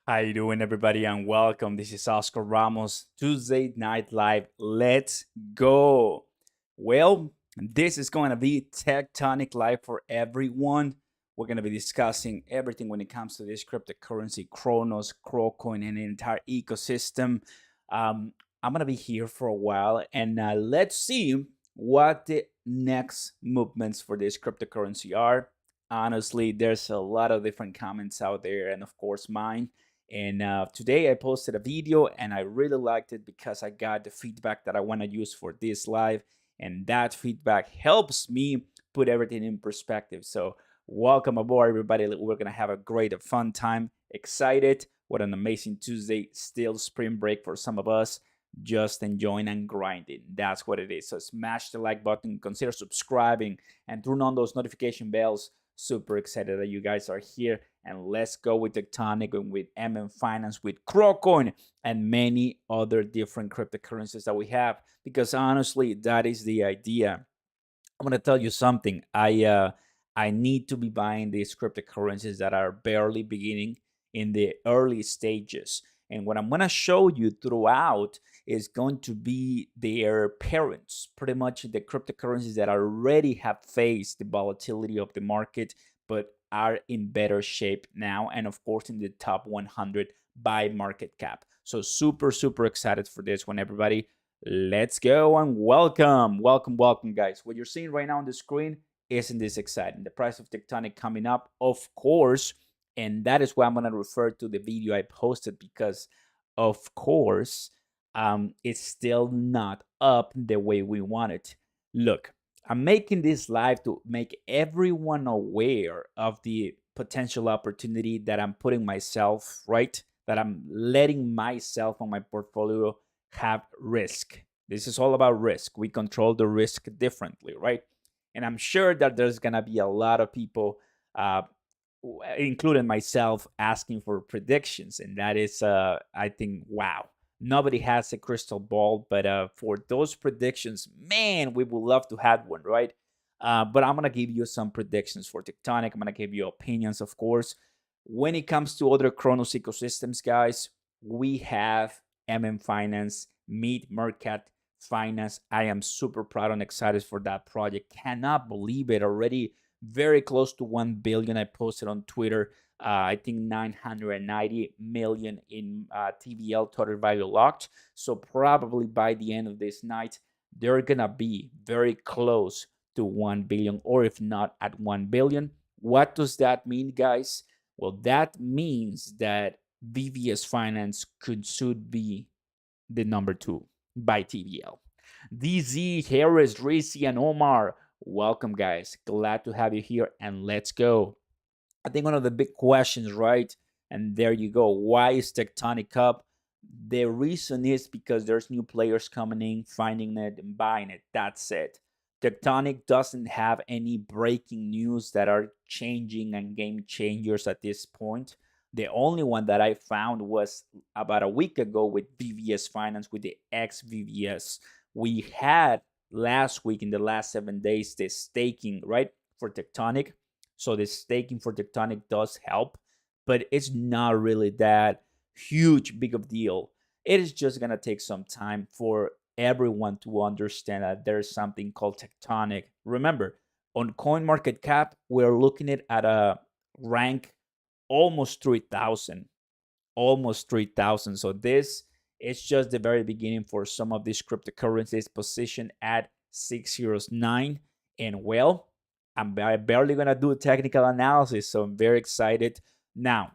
How you doing, everybody, and welcome. This is Oscar Ramos, Tuesday Night Live. Let's go. Well, this is going to be Tectonic Live for everyone. We're going to be discussing everything when it comes to this cryptocurrency, Kronos, Crowcoin, and the entire ecosystem. I'm going to be here for a while, and let's see what the next movements for this cryptocurrency are. Honestly, there's a lot of different comments out there, and of course, mine. And today I posted a video and I really liked it because I got the feedback that I want to use for this live. And that feedback helps me put everything in perspective. So, welcome aboard, everybody. We're going to have a great, fun time. Excited. What an amazing Tuesday. Still spring break for some of us. Just enjoying and grinding. That's what it is. So, smash the like button, consider subscribing, and turn on those notification bells. Super excited that you guys are here, and let's go with Tectonic and with Finance, with Crowcoin, and many other different cryptocurrencies that we have. Because honestly, that is the idea. I'm gonna tell you something. I need to be buying these cryptocurrencies that are barely beginning in the early stages. And what I'm gonna show you throughout is going to be their parents, pretty much the cryptocurrencies that already have faced the volatility of the market, but are in better shape now, and of course in the top 100 by market cap. So super excited for this one, everybody. Let's go and welcome, guys. What you're seeing right now on the screen, isn't this exciting? The price of Tectonic coming up, of course, and that is why I'm gonna refer to the video I posted because, of course, it's still not up the way we want it. Look, I'm making this live to make everyone aware of the potential opportunity that I'm putting myself, right? That I'm letting myself on my portfolio have risk. This is all about risk. We control the risk differently, right? And I'm sure that there's going to be a lot of people, including myself, asking for predictions. And that is, I think, wow. Nobody has a crystal ball, but for those predictions, man, we would love to have one, right? But I'm gonna give you some predictions for Tectonic. I'm gonna give you opinions, of course. When it comes to other Kronos ecosystems, guys, we have Finance, Meet Mercat Finance. I am super proud and excited for that project. Cannot believe it already. Very close to 1 billion. I posted on Twitter. I think 990 million in TVL total value locked. So probably by the end of this night, they're gonna be very close to 1 billion, or if not at 1 billion. What does that mean, guys? Well, that means that VVS Finance could soon be the number 2 by TVL. DZ, Harris, Rizzi, and Omar, welcome, guys. Glad to have you here, and let's go. I think one of the big questions, right? And there you go. Why is Tectonic up? The reason is because there's new players coming in, finding it, and buying it. That's it. Tectonic doesn't have any breaking news that are changing and game changers at this point. The only one that I found was about a week ago with VVS Finance, with the XVVS. We had last week, in the last 7 days, the staking, right, for Tectonic. So the staking for Tectonic does help, but it's not really that huge, big of deal. It is just gonna take some time for everyone to understand that there's something called Tectonic. Remember, on CoinMarketCap, we're looking at a rank almost 3,000, almost 3,000. So this is just the very beginning for some of these cryptocurrencies positioned at 609. And well, I'm barely gonna do a technical analysis, so I'm very excited. Now,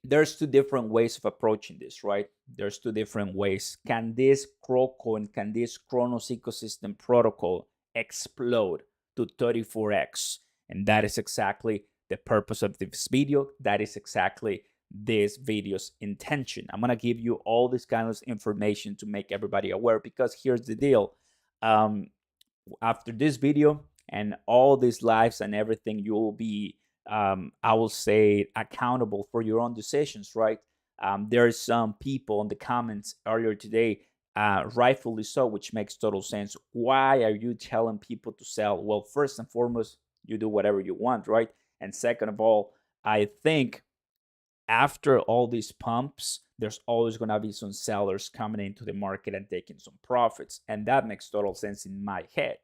there's two different ways of approaching this, right? There's two different ways. Can this Crowcoin, can this Kronos ecosystem protocol explode to 34x? And that is exactly the purpose of this video. That is exactly this video's intention. I'm gonna give you all this kind of information to make everybody aware, because here's the deal. After this video and all these lives and everything, you will be, I will say, accountable for your own decisions, right? There are some people in the comments earlier today, rightfully so, which makes total sense. Why are you telling people to sell? Well, first and foremost, you do whatever you want, right? And second of all, I think after all these pumps, there's always going to be some sellers coming into the market and taking some profits. And that makes total sense in my head.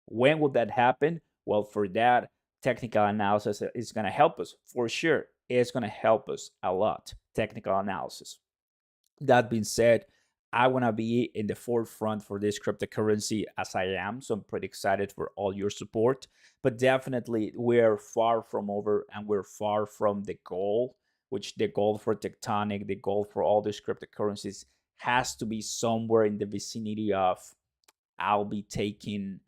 When will that happen? Well, for that, technical analysis is going to help us for sure. It's going to help us a lot. Technical analysis. That being said, I want to be in the forefront for this cryptocurrency as I am. So I'm pretty excited for all your support. But definitely, we're far from over and we're far from the goal, which the goal for Tectonic, the goal for all these cryptocurrencies has to be somewhere in the vicinity of I'll be taking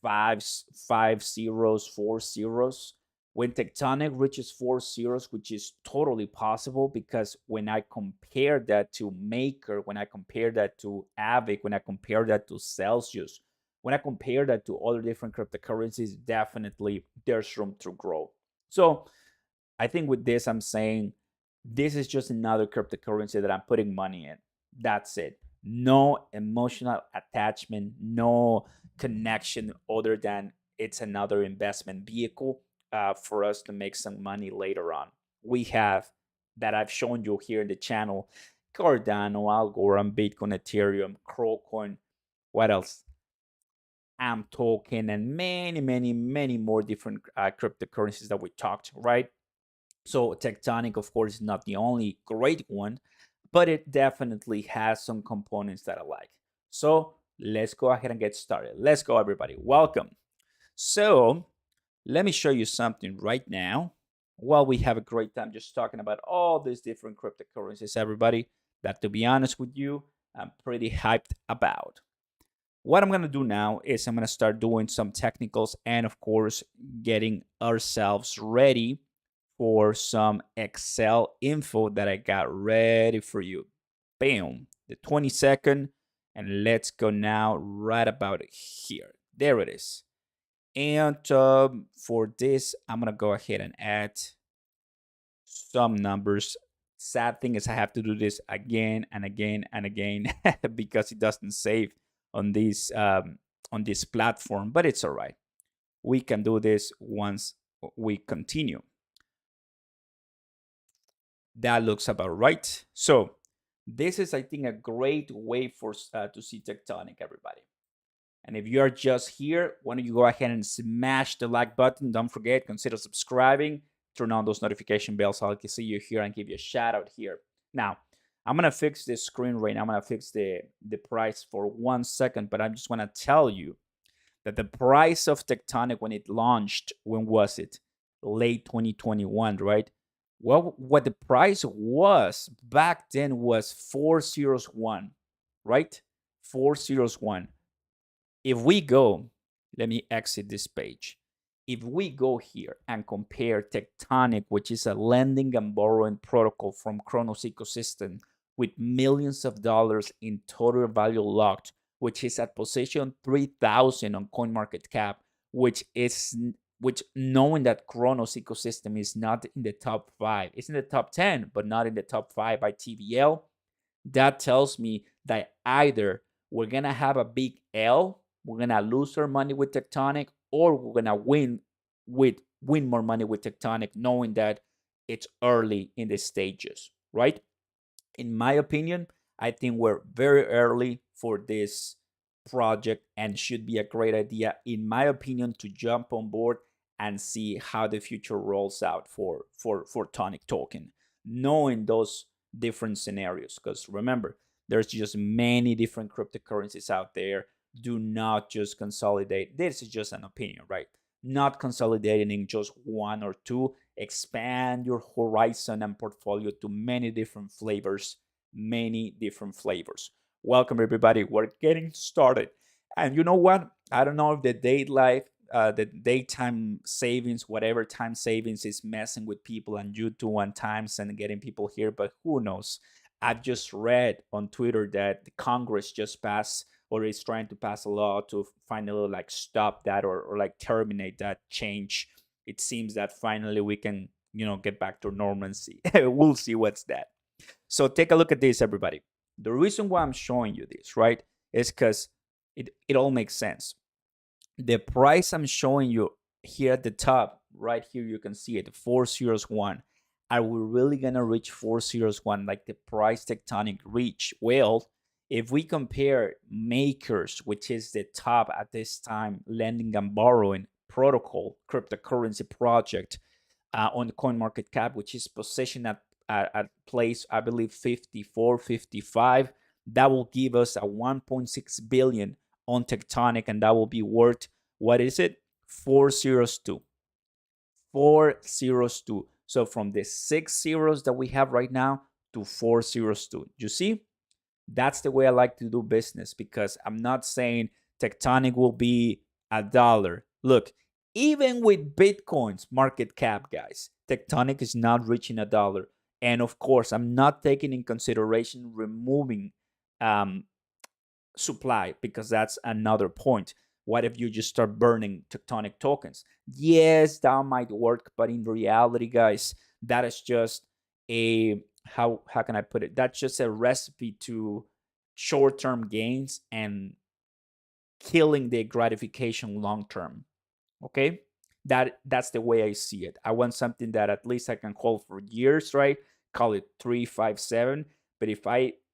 five zeros, 4 zeros. When Tectonic reaches 4 zeros, which is totally possible, because when I compare that to Maker, when I compare that to Avic, when I compare that to Celsius, when I compare that to other different cryptocurrencies, definitely there's room to grow. So I think with this, I'm saying this is just another cryptocurrency that I'm putting money in. That's it. No emotional attachment, no connection other than it's another investment vehicle for us to make some money later on. We have that I've shown you here in the channel: Cardano, Algorand, Bitcoin, Ethereum, CRO. What else? AM token, and many, many, many more different cryptocurrencies that we talked, right? So Tectonic, of course, is not the only great one, but it definitely has some components that I like. So let's go ahead and get started. Let's go, everybody. Welcome. So let me show you something right now while we have a great time just talking about all these different cryptocurrencies, everybody, that, to be honest with you, I'm pretty hyped about. What I'm going to do now is I'm going to start doing some technicals and, of course, getting ourselves ready for some Excel info that I got ready for you. Bam, the 22nd. And let's go now right about here. There it is. And for this, I'm going to go ahead and add some numbers. Sad thing is I have to do this again and again and again because it doesn't save on this platform, but it's all right. We can do this once we continue. That looks about right. So this is, I think, a great way for to see Tectonic, everybody. And if you are just here, why don't you go ahead and smash the like button? Don't forget, consider subscribing. Turn on those notification bells so I can see you here and give you a shout out here. Now, I'm going to fix this screen right now. I'm going to fix the price for 1 second, but I just want to tell you that the price of Tectonic when it launched, when was it? Late 2021, right? Well, what the price was back then was 401, right? 401. If we go, let me exit this page. If we go here and compare Tectonic, which is a lending and borrowing protocol from Cronos ecosystem with millions of dollars in total value locked, which is at position 3,000 on CoinMarketCap, which knowing that Cronos ecosystem is not in the top 5, it's in the top 10, but not in the top 5 by TVL, that tells me that either we're going to have a big L, we're going to lose our money with Tectonic, or we're going to win more money with Tectonic, knowing that it's early in the stages, right? In my opinion, I think we're very early for this project and should be a great idea, in my opinion, to jump on board and see how the future rolls out for Tonic token, knowing those different scenarios. Because remember, there's just many different cryptocurrencies out there. Do not just consolidate. This is just an opinion, right? Not consolidating in just one or two. Expand your horizon and portfolio to many different flavors. Welcome, everybody. We're getting started. And you know what? I don't know if the daytime savings, whatever time savings, is messing with people on YouTube and times and getting people here, but who knows? I've just read on Twitter that the Congress just passed or is trying to pass a law to finally like stop that or like terminate that change. It seems that finally we can, get back to normalcy. We'll see what's that. So take a look at this, everybody. The reason why I'm showing you this, right, is because it all makes sense. The price I'm showing you here at the top, right here, you can see it, 401. Are we really gonna reach 401 like the price Tectonic reach? Well, if we compare makers, which is the top at this time lending and borrowing protocol cryptocurrency project on coin market cap, which is positioned at place, I believe, 54, 55, that will give us a 1.6 billion on Tectonic, and that will be worth, what is it, 402. 402. So from the 6 zeros that we have right now to 402. You see, that's the way I like to do business, because I'm not saying Tectonic will be $1. Look, even with Bitcoin's market cap, guys, Tectonic is not reaching $1. And of course, I'm not taking in consideration removing um, supply, because that's another point. What if you just start burning Tectonic tokens? Yes, that might work, but in reality, guys, that is just a, how can I put it? That's just a recipe to short-term gains and killing the gratification long term. Okay, that's the way I see it. I want something that at least I can hold for years, right? Call it 357. But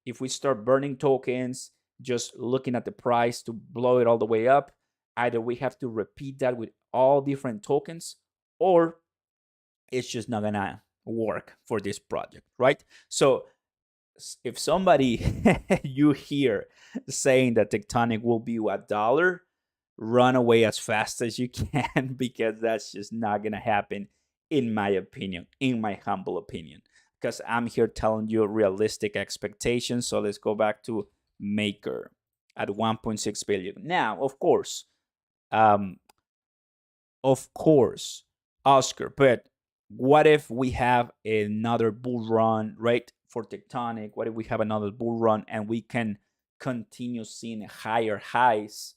if we start burning tokens, just looking at the price to blow it all the way up, either we have to repeat that with all different tokens, or it's just not gonna work for this project, right? So if somebody you hear saying that Tectonic will be $1, run away as fast as you can, because that's just not gonna happen, in my opinion, in my humble opinion. Because I'm here telling you realistic expectations. So let's go back to Maker at 1.6 billion. Now, um, of course, Oscar, but what if we have another bull run, right, for Tectonic? What if we have another bull run and we can continue seeing higher highs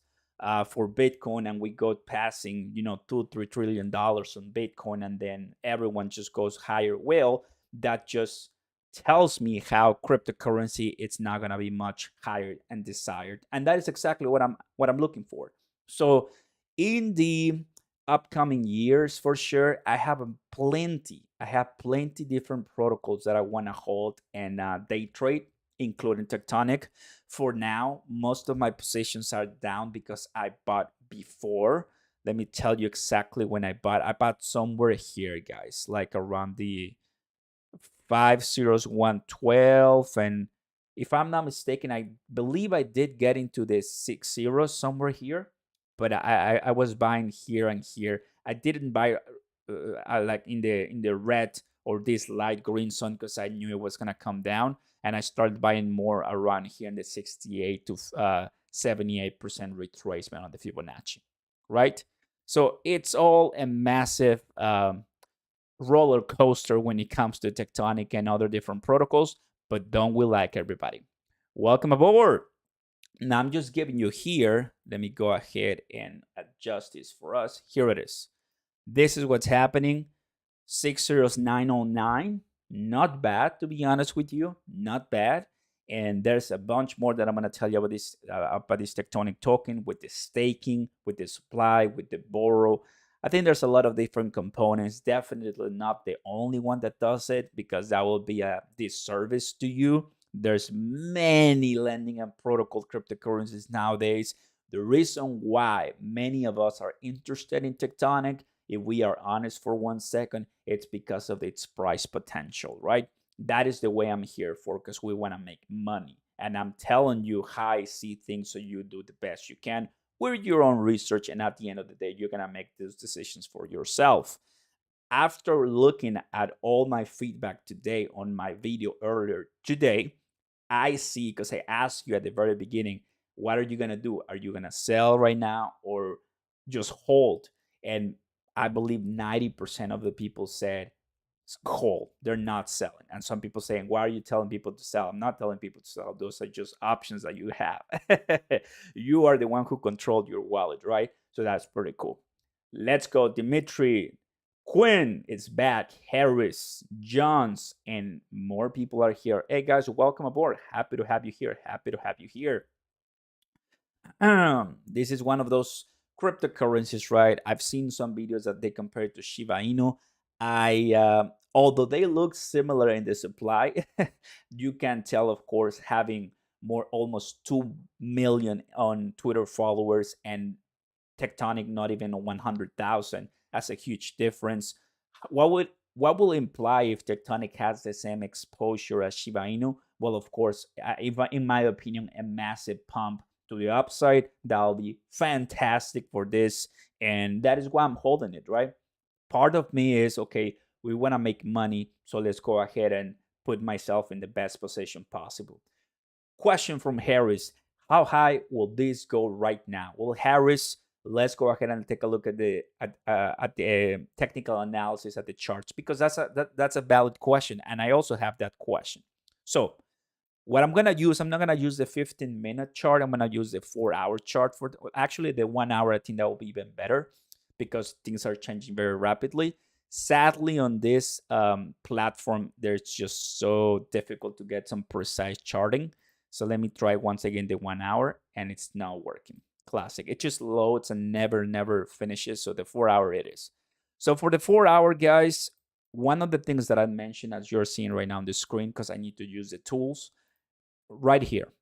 for Bitcoin, and we go passing, $2-3 trillion on Bitcoin, and then everyone just goes higher? Well, that just tells me how cryptocurrency, it's not gonna be much higher and desired, and that is exactly what I'm looking for. So in the upcoming years, for sure, I have plenty different protocols that I want to hold and day trade, including Tectonic. For now, most of my positions are down because I bought before. Let me tell you exactly when I bought somewhere here, guys, like around the 50112. And if I'm not mistaken, I believe I did get into the 6 zeros somewhere here, but I was buying here and here. I didn't buy like in the red or this light green zone, because I knew it was gonna come down, and I started buying more around here in the 68 to 78% retracement on the Fibonacci, right? So it's all a massive roller coaster when it comes to Tectonic and other different protocols, but don't we like everybody? Welcome aboard. Now I'm just giving you here. Let me go ahead and adjust this for us. Here it is. This is what's happening. 60909. Not bad, to be honest with you. Not bad. And there's a bunch more that I'm going to tell you about this Tectonic token, with the staking, with the supply, with the borrow. I think there's a lot of different components. Definitely not the only one that does it, because that will be a disservice to you. There's many lending and protocol cryptocurrencies nowadays. The reason why many of us are interested in Tectonic, if we are honest for 1 second, it's because of its price potential, right? That is the way I'm here for, because we want to make money. And I'm telling you how I see things, so you do the best you can with your own research. And at the end of the day, you're going to make those decisions for yourself. After looking at all my feedback today on my video earlier today, I see, because I asked you at the very beginning, what are you going to do? Are you going to sell right now or just hold? And I believe 90% of the people said hold. They're not selling. And some people saying, why are you telling people to sell? I'm not telling people to sell. Those are just options that you have. You are the one who controlled your wallet, right? So that's pretty cool. Let's go. Dimitri, Quinn is back. Harris, Johns, and more people are here. Hey guys, welcome aboard. Happy to have you here. Happy to have you here. This is one of those cryptocurrencies, right? I've seen some videos that they compare it to Shiba Inu. I Although they look similar in the supply, you can tell, of course, having more almost 2 million on Twitter followers and Tectonic not even 100,000. That's a huge difference. What will imply if Tectonic has the same exposure as Shiba Inu? Well, of course, in my opinion, a massive pump to the upside. That'll be fantastic for this, and that is why I'm holding it, right? Part of me is okay, we want to make money, so let's go ahead and put myself in the best position possible. Question from Harris: how high will this go right now? Well, Harris, let's go ahead and take a look at the technical analysis at the charts, because that's a valid question, and I also have that question. So what I'm gonna use, I'm not gonna use the 15-minute chart. I'm gonna use the 4-hour chart for actually the 1 hour. I think that will be even better because things are changing very rapidly. Sadly, on this platform, there's just so difficult to get some precise charting. So let me try once again the 1 hour, and it's not working. Classic. It just loads and never finishes. So the 4 hour it is. So for the 4 hour, guys, one of the things that I mentioned, as you're seeing right now on the screen, because I need to use the tools right here.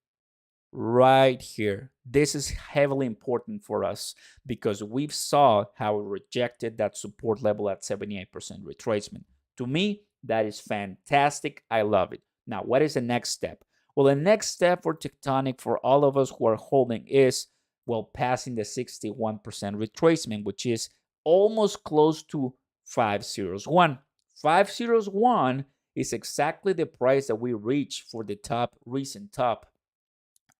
This is heavily important for us because we saw how it rejected that support level at 78% retracement. To me, that is fantastic. I love it. Now, what is the next step? Well, the next step for Tectonic, for all of us who are holding, is, well, passing the 61% retracement, which is almost close to 501. 501 is exactly the price that we reached for the recent top,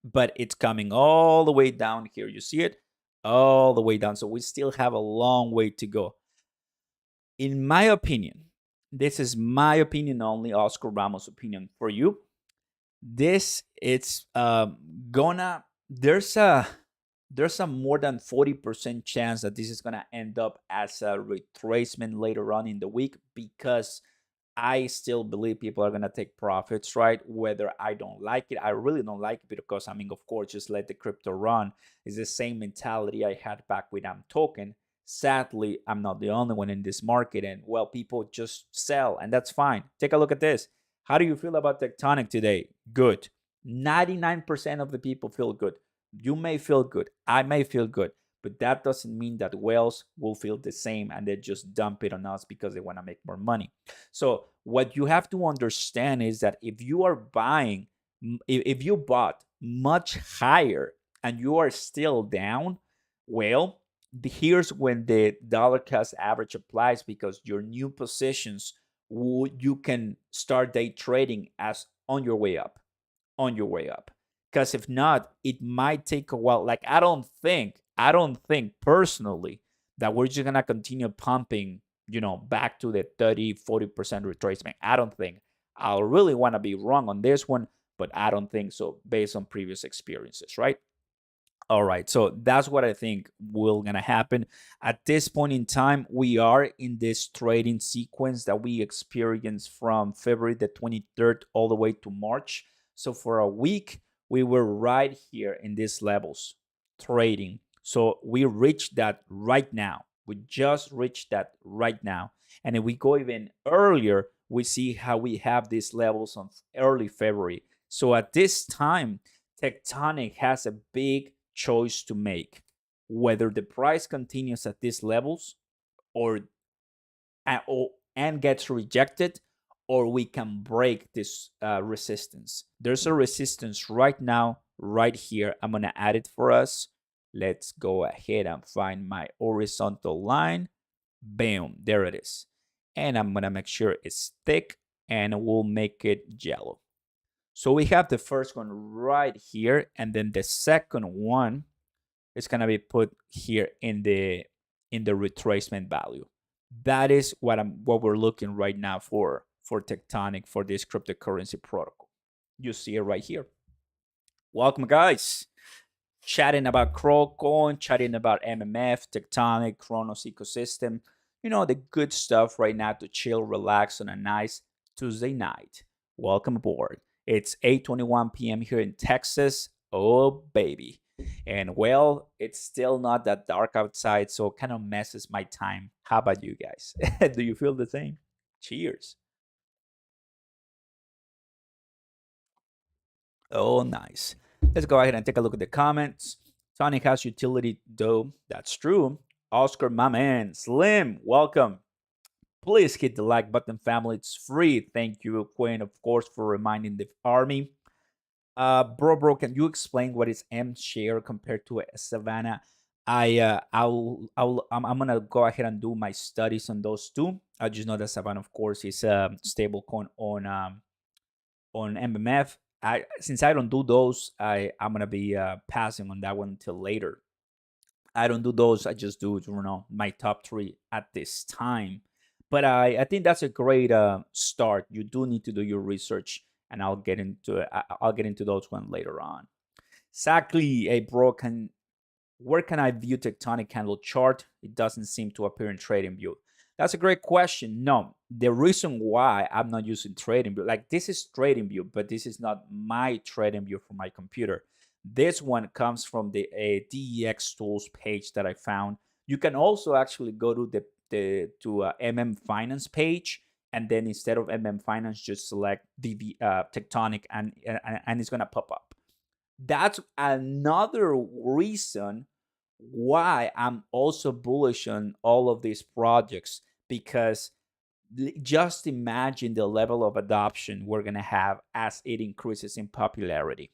but it's coming all the way down here. You see it? All the way down. So we still have a long way to go. In my opinion, this is my opinion only, Oscar Ramos' opinion for you. This it's gonna there's a more than 40% chance that this is gonna end up as a retracement later on in the week, because I still believe people are going to take profits, right? Whether I don't like it, I really don't like it, because, I mean, of course, just let the crypto run. It's the same mentality I had back when I'm token. Sadly, I'm not the only one in this market, and, well, people just sell, and that's fine. Take a look at this. How do you feel about Tectonic today? Good. 99% of the people feel good. You may feel good. I may feel good. But that doesn't mean that whales will feel the same and they just dump it on us because they want to make more money. So what you have to understand is that if you are buying, if you bought much higher and you are still down, well, here's when the dollar cost average applies, because your new positions, you can start day trading as on your way up, because if not, it might take a while. Like, I don't think personally that we're just gonna continue pumping, back to the 30-40% retracement. I don't think. I'll really want to be wrong on this one, but I don't think so based on previous experiences, right? All right, so that's what I think will gonna happen. At this point in time, we are in this trading sequence that we experienced from February the 23rd all the way to March. So for a week, we were right here in these levels trading. So we reached that right now. We just reached that right now. And if we go even earlier, we see how we have these levels on early February. So at this time, Tectonic has a big choice to make, whether the price continues at these levels or and gets rejected, or we can break this resistance. There's a resistance right now, right here. I'm gonna add it for us. Let's go ahead and find my horizontal line. Bam, there it is. And I'm gonna make sure it's thick, and we'll make it yellow. So we have the first one right here, and then the second one is gonna be put here in the retracement value. That is what we're looking right now for Tectonic, for this cryptocurrency protocol. You see it right here. Welcome, guys. Chatting about CRO, chatting about MMF, Tectonic, Chronos ecosystem. The good stuff right now to chill, relax on a nice Tuesday night. Welcome aboard. It's 8:21 p.m. here in Texas. Oh, baby. And, well, it's still not that dark outside, so it kind of messes my time. How about you guys? Do you feel the same? Cheers. Oh, nice. Let's go ahead and take a look at the comments. Tonic has utility, though. That's true. Oscar, my man. Slim, welcome. Please hit the like button, family. It's free. Thank you, Quinn, of course, for reminding the army. Bro, can you explain what is M share compared to a Savannah? I'm gonna go ahead and do my studies on those two. I just know that Savannah, of course, is a stable coin on MMF. Since I don't do those, I'm gonna be passing on that one until later. I don't do those. I just do my top three at this time. But I think that's a great start. You do need to do your research, and I'll get into it. I'll get into those one later on. Exactly, a bro. Where can I view tectonic candle chart? It doesn't seem to appear in trading view. That's a great question. No, the reason why I'm not using trading view, like this is trading view, but this is not my trading view for my computer. This one comes from the DEX tools page that I found. You can also actually go to the MM Finance page, and then instead of MM Finance, just select Tectonic, and it's gonna pop up. That's another reason why I'm also bullish on all of these projects, because just imagine the level of adoption we're going to have as it increases in popularity.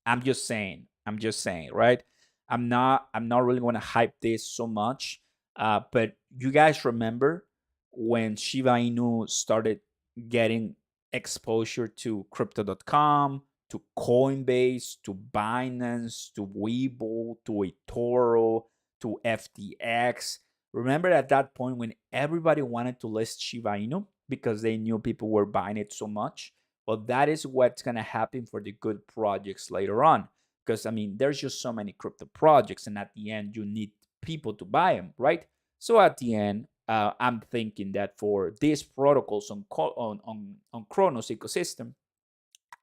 I'm just saying. I'm just saying, right? I'm not really going to hype this so much. But you guys remember when Shiba Inu started getting exposure to crypto.com, to Coinbase, to Binance, to Webull, to eToro, to FTX. Remember at that point when everybody wanted to list Shiba Inu because they knew people were buying it so much? Well, that is what's going to happen for the good projects later on. Because, I mean, there's just so many crypto projects, and at the end, you need people to buy them, right? So at the end, I'm thinking that for these protocols on Chronos ecosystem,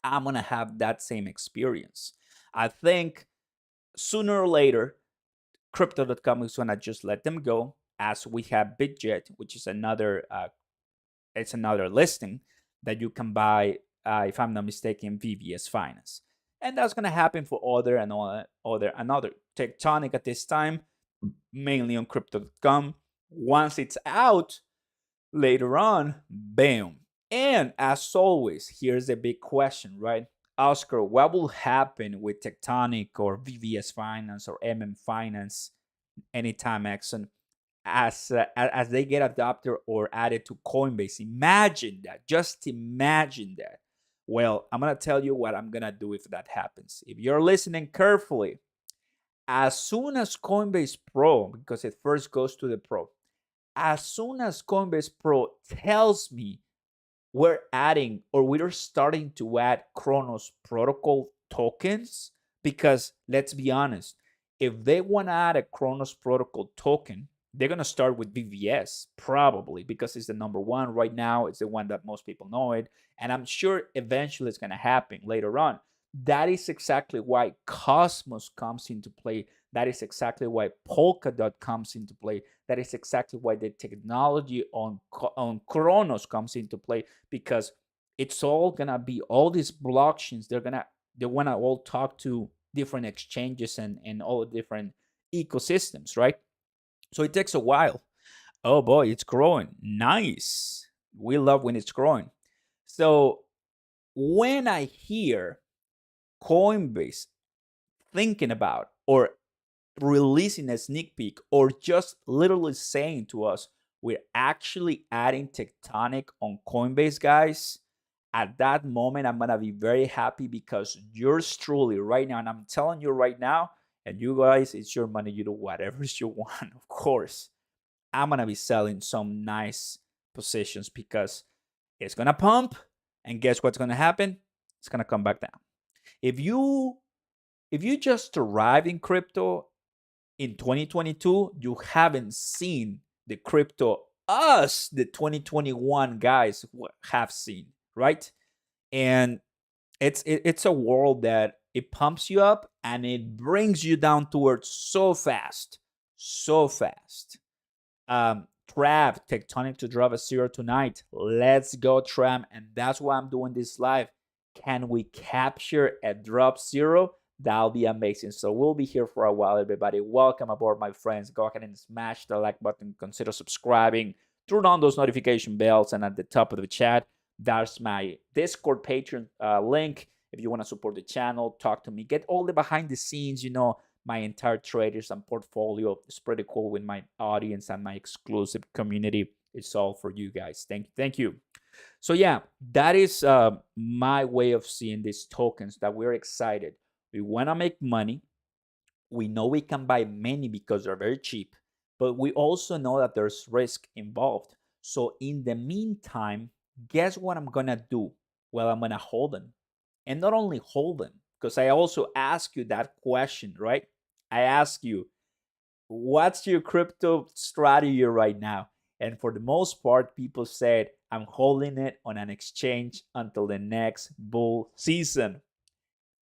I'm gonna have that same experience. I think sooner or later, crypto.com is gonna just let them go, as we have Bitget, which is another listing that you can buy, if I'm not mistaken, VVS Finance. And that's gonna happen for another Tectonic at this time, mainly on crypto.com. Once it's out later on, bam. And as always, here's the big question, right? Oscar, what will happen with Tectonic or VVS Finance or MM Finance anytime Exxon as they get adopted or added to Coinbase? Imagine that. Just imagine that. Well, I'm gonna tell you what I'm gonna do if that happens. If you're listening carefully, as soon as Coinbase Pro, because it first goes to the Pro, as soon as Coinbase Pro tells me we're starting to add Chronos protocol tokens, because let's be honest, if they want to add a Chronos protocol token, they're going to start with VVS probably, because it's the number one right now. It's the one that most people know it. And I'm sure eventually it's going to happen later on. That is exactly why Cosmos comes into play. That is exactly why Polkadot comes into play. That is exactly why the technology on Chronos comes into play, because it's all gonna be all these blockchains. They wanna all talk to different exchanges and all the different ecosystems, right? So it takes a while. Oh boy, it's growing. Nice. We love when it's growing. So when I hear Coinbase thinking about or releasing a sneak peek, or just literally saying to us, we're actually adding Tectonic on Coinbase, guys, at that moment, I'm going to be very happy, because yours truly right now, and I'm telling you right now, and you guys, it's your money, you do whatever you want, of course. I'm going to be selling some nice positions, because it's going to pump, and guess what's going to happen? It's going to come back down. If you just arrived in crypto in 2022, you haven't seen the crypto the 2021 guys have seen, right? And it's a world that it pumps you up and it brings you down towards so fast, so fast. Trap Tectonic to drop a zero tonight. Let's go, Tram. And that's why I'm doing this live. Can we capture a drop zero? That'll be amazing. So we'll be here for a while, everybody. Welcome aboard, my friends. Go ahead and smash the like button. Consider subscribing. Turn on those notification bells. And at the top of the chat, there's my Discord Patreon link. If you want to support the channel, talk to me. Get all the behind the scenes, my entire traders and portfolio. It's pretty cool with my audience and my exclusive community. It's all for you guys. Thank you. So yeah, that is my way of seeing these tokens, that we're excited. We want to make money. We know we can buy many because they're very cheap, but we also know that there's risk involved. So in the meantime, guess what I'm going to do? Well, I'm going to hold them. And not only hold them, because I also ask you that question, right? I ask you, what's your crypto strategy right now? And for the most part, people said, I'm holding it on an exchange until the next bull season.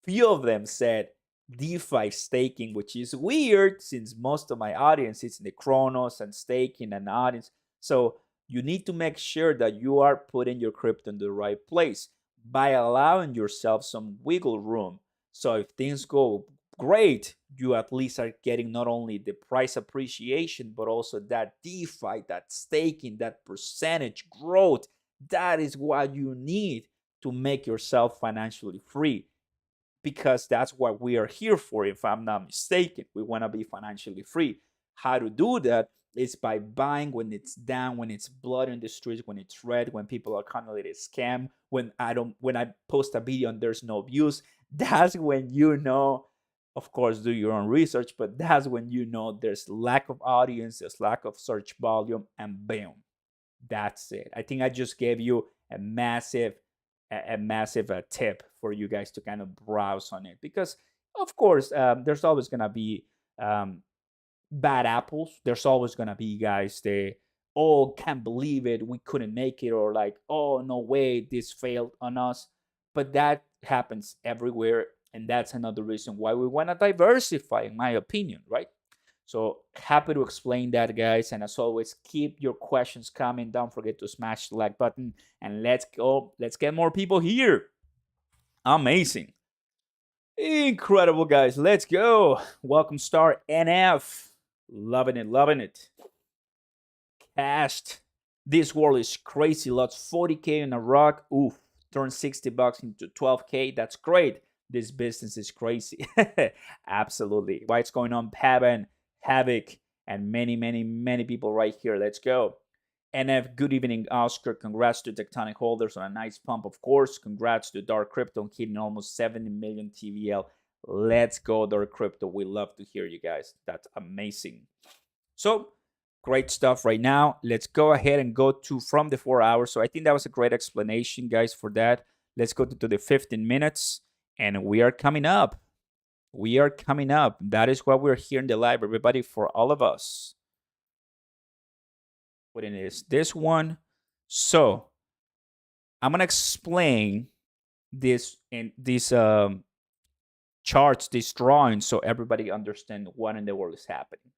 Few of them said DeFi staking, which is weird since most of my audience is in the Chronos and staking and audience. So you need to make sure that you are putting your crypto in the right place by allowing yourself some wiggle room. So if things go great, you at least are getting not only the price appreciation, but also that DeFi, that staking, that percentage growth. That is what you need to make yourself financially free, because that's what we are here for, if I'm not mistaken. We want to be financially free. How to do that is by buying when it's down, when it's blood in the streets, when it's red, when people are calling it a scam, when I post a video and there's no views. That's when of course, do your own research, but that's when there's lack of audience, there's lack of search volume, and boom, that's it. I think I just gave you a massive tip for you guys to kind of browse on it, because of course there's always gonna be bad apples. There's always gonna be guys they can't believe it, we couldn't make it, or like, oh no way, this failed on us. But that happens everywhere, and that's another reason why we want to diversify, in my opinion, right? So happy to explain that, guys. And as always, keep your questions coming. Don't forget to smash the like button. And let's go. Let's get more people here. Amazing. Incredible, guys. Let's go. Welcome, Star NF. Loving it, loving it. Cast. This world is crazy. Lots 40K in a rock. Oof. Turn $60 into 12K. That's great. This business is crazy. Absolutely. What's going on, Pavan, Havoc, and many people right here. Let's go. NF, good evening, Oscar. Congrats to Tectonic holders on a nice pump, of course. Congrats to Dark Crypto hitting almost 70 million TVL. Let's go, Dark Crypto. We love to hear you guys. That's amazing. So, great stuff right now. Let's go ahead and go to from the 4 hours. So I think that was a great explanation, guys, for that. Let's go to the 15 minutes. And we are coming up. We are coming up. That is why we're here in the live, everybody, for all of us. What it is, this one. So I'm gonna explain this in these charts, these drawings, so everybody understand what in the world is happening.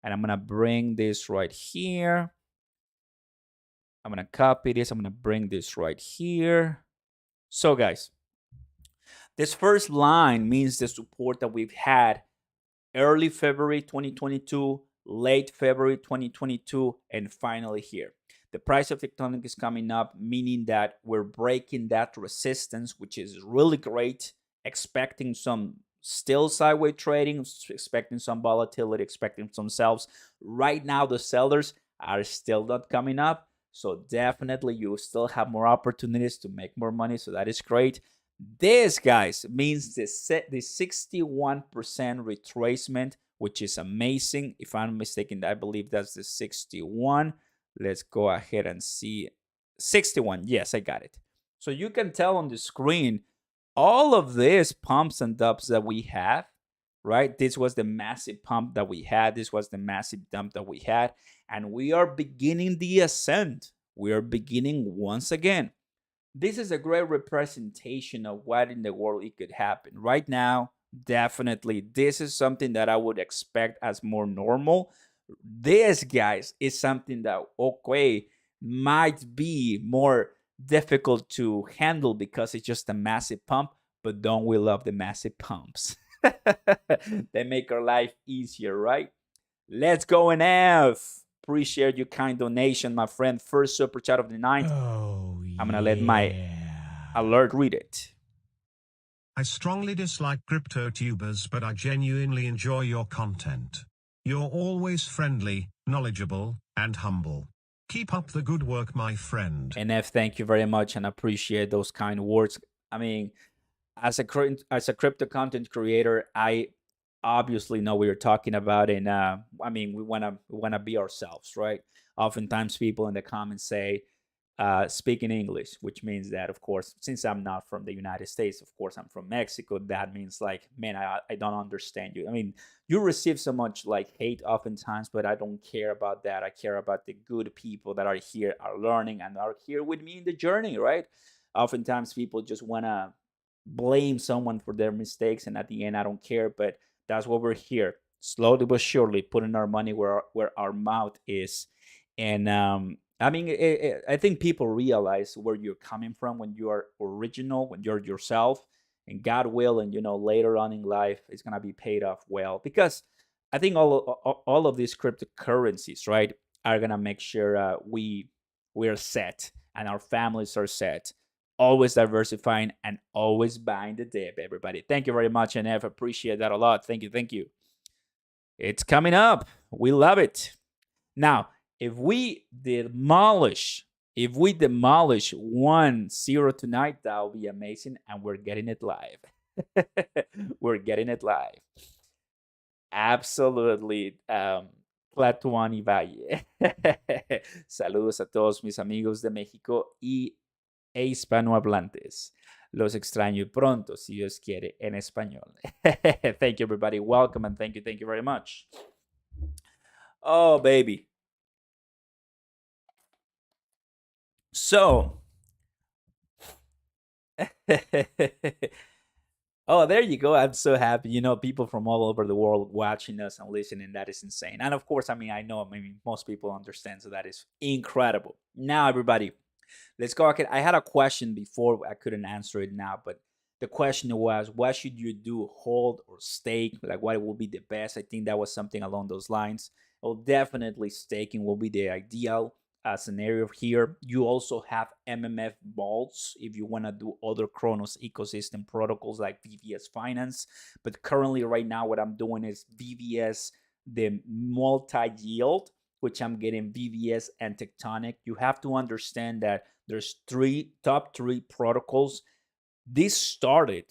And I'm gonna bring this right here. I'm gonna copy this. I'm gonna bring this right here. So, guys, this first line means the support that we've had early February 2022, late February 2022, and finally here. The price of Tectonic is coming up, meaning that we're breaking that resistance, which is really great. Expecting some still sideways trading, expecting some volatility, expecting some sells. Right now, the sellers are still not coming up. So definitely you still have more opportunities to make more money. So that is great. This, guys, means the 61% retracement, which is amazing. If I'm mistaken, I believe that's the 61. Let's go ahead and see. 61. Yes, I got it. So you can tell on the screen all of these pumps and dumps that we have, right? This was the massive pump that we had. This was the massive dump that we had. And we are beginning the ascent. We are beginning once again. This is a great representation of what in the world it could happen. Right now, definitely, this is something that I would expect as more normal. This, guys, is something that, okay, might be more difficult to handle because it's just a massive pump. But don't we love the massive pumps? They make our life easier, right? Let's go, NF. Appreciate your kind donation, my friend. First super chat of the night. Oh, I'm gonna let my alert read it. I strongly dislike crypto tubers, but I genuinely enjoy your content. You're always friendly, knowledgeable, and humble. Keep up the good work, my friend. NF, thank you very much, and appreciate those kind words. I mean, as a crypto content creator, I obviously know what you're talking about, and I mean, we wanna be ourselves, right? Oftentimes, people in the comments say, speak in English, which means that, of course, since I'm not from the United States, of course, I'm from Mexico. That means like, man, I don't understand you. I mean, you receive so much like hate oftentimes, but I don't care about that. I care about the good people that are here, are learning, and are here with me in the journey, right? Oftentimes, people just wanna blame someone for their mistakes, and at the end, I don't care. But that's what we're here, slowly but surely, putting our money where our mouth is, and I mean, I think people realize where you're coming from when you are original, when you're yourself, and God will, and later on in life, it's gonna be paid off well. Because I think all of these cryptocurrencies, right, are gonna make sure we're set and our families are set. Always diversifying and always buying the dip, everybody. Thank you very much, NF. Appreciate that a lot. Thank you, thank you. It's coming up. We love it. Now, if we demolish, one zero tonight, that'll be amazing, and we're getting it live. We're getting it live. Absolutely. Tlatuani Valle. Saludos a todos mis amigos de México e hispanohablantes. Los extraño pronto, si Dios quiere, en español. Thank you, everybody. Welcome, and thank you very much. Oh, baby. So, oh, there you go. I'm so happy. People from all over the world watching us and listening. That is insane. And of course, I know, most people understand. So that is incredible. Now, everybody, let's go. Okay, I had a question before. I couldn't answer it now, but the question was, what should you do? Hold or stake? Like, what will be the best? I think that was something along those lines. Well, definitely staking will be the ideal scenario here. You also have MMF vaults if you want to do other Chronos ecosystem protocols like VVS Finance. But currently, right now, what I'm doing is VVS, the multi-yield, which I'm getting VVS and Tectonic. You have to understand that there's top three protocols. This started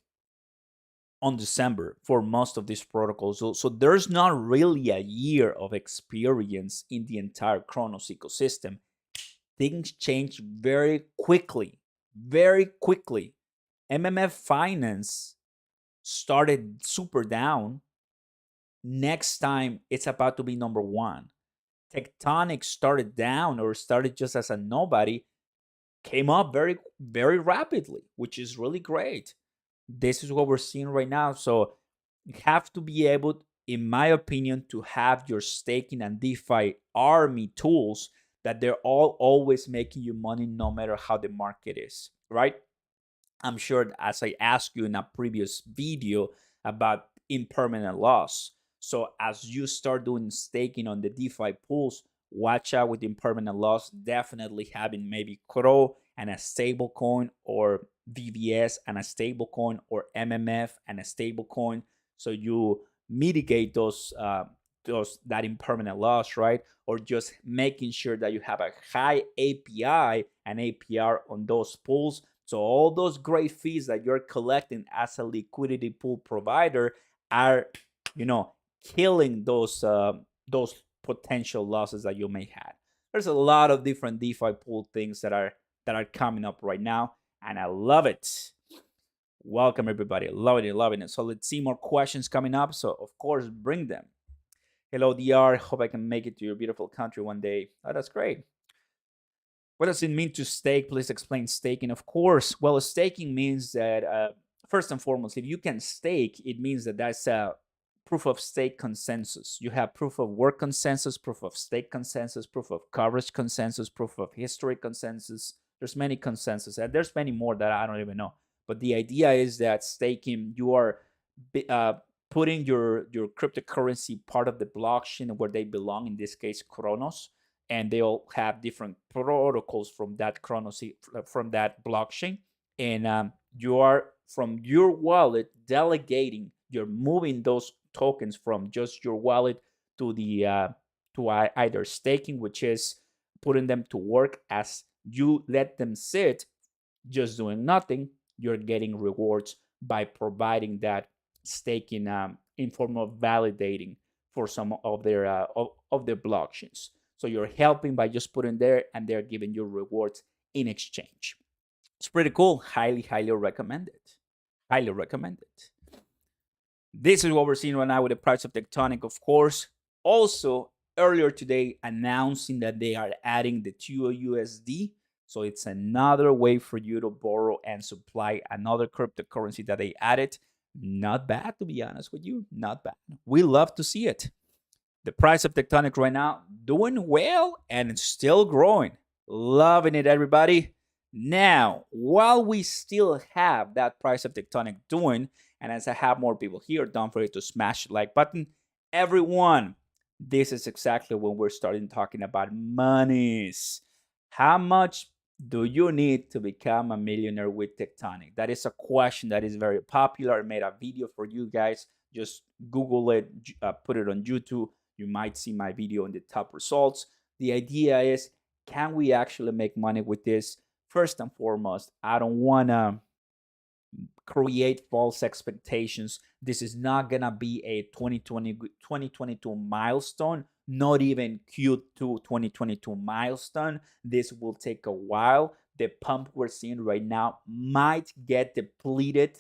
on December for most of these protocols. So there's not really a year of experience in the entire Chronos ecosystem. Things change very quickly, very quickly. MMF Finance started super down. Next time, it's about to be number one. Tectonic started down or started just as a nobody, came up very, very rapidly, which is really great. This is what we're seeing right now. So you have to be able, in my opinion, to have your staking and DeFi army tools that they're all always making you money no matter how the market is, right? I'm sure, as I asked you in a previous video about impermanent loss. So as you start doing staking on the DeFi pools, watch out with impermanent loss. Definitely having maybe CRO and a stable coin, or VVS and a stable coin, or MMF and a stable coin, so you mitigate those that impermanent loss, right? Or just making sure that you have a high API and APR on those pools. So all those great fees that you're collecting as a liquidity pool provider are, killing those potential losses that you may have. There's a lot of different DeFi pool things that are coming up right now, and I love it. Welcome, everybody. Loving it. So let's see more questions coming up. So of course, bring them. Hello, DR. Hope I can make it to your beautiful country one day. Oh, that's great. What does it mean to stake? Please explain staking. Of course. Well, staking means that, first and foremost, if you can stake, it means that that's a proof of stake consensus. You have proof of work consensus, proof of stake consensus, proof of coverage consensus, proof of history consensus, There's many consensus, and there's many more that I don't even know. But the idea is that staking, you are uh, putting your cryptocurrency part of the blockchain where they belong. In this case, Chronos, and they all have different protocols from that Chronos, from that blockchain, and you are from your wallet delegating. You're moving those tokens from just your wallet to the to either staking, which is putting them to work. As you let them sit just doing nothing, you're getting rewards by providing that staking in form of validating for some of their blockchains. So you're helping by just putting there, and they're giving you rewards in exchange. It's pretty cool. Highly recommend it. Highly recommend it. This is what we're seeing right now with the price of Tectonic, of course. Also, earlier today, announcing that they are adding the TUSD. So it's another way for you to borrow and supply another cryptocurrency that they added. Not bad, to be honest with you. Not bad. We love to see it. The price of Tectonic right now, doing well and still growing. Loving it, everybody. Now, while we still have that price of Tectonic doing, and as I have more people here, don't forget to smash the like button. Everyone, this is exactly when we're starting talking about monies. How much do you need to become a millionaire with Tectonic? That is a question that is very popular. I made a video for you guys. Just Google it, put it on YouTube. You might see my video in the top results. The idea is, can we actually make money with this? First and foremost, I don't want to create false expectations. This is not going to be a 2022 milestone, not even Q2 2022 milestone. This will take a while. The pump we're seeing right now might get depleted,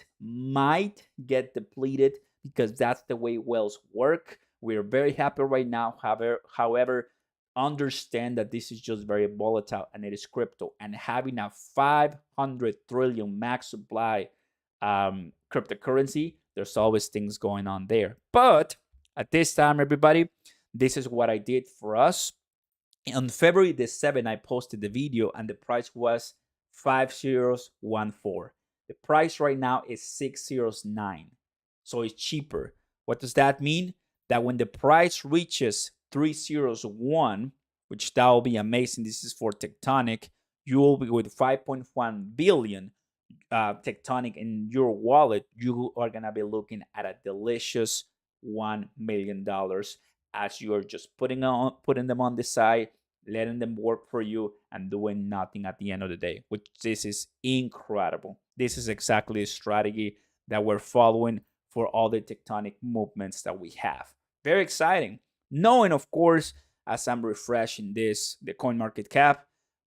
because that's the way whales work. We're very happy right now. However, understand that this is just very volatile, and it is crypto. And having a 500 trillion max supply cryptocurrency, there's always things going on there. But at this time, everybody, this is what I did for us. On February the 7th, I posted the video, and the price was 5014. The price right now is 609. So it's cheaper. What does that mean? That when the price reaches 301, which that will be amazing. This is for Tectonic. You will be with 5.1 billion Tectonic in your wallet. You are gonna be looking at a delicious $1 million, as you are just putting them on the side, letting them work for you, and doing nothing at the end of the day. Which this is incredible. This is exactly the strategy that we're following for all the Tectonic movements that we have. Very exciting. Knowing, of course, as I'm refreshing the coin market cap,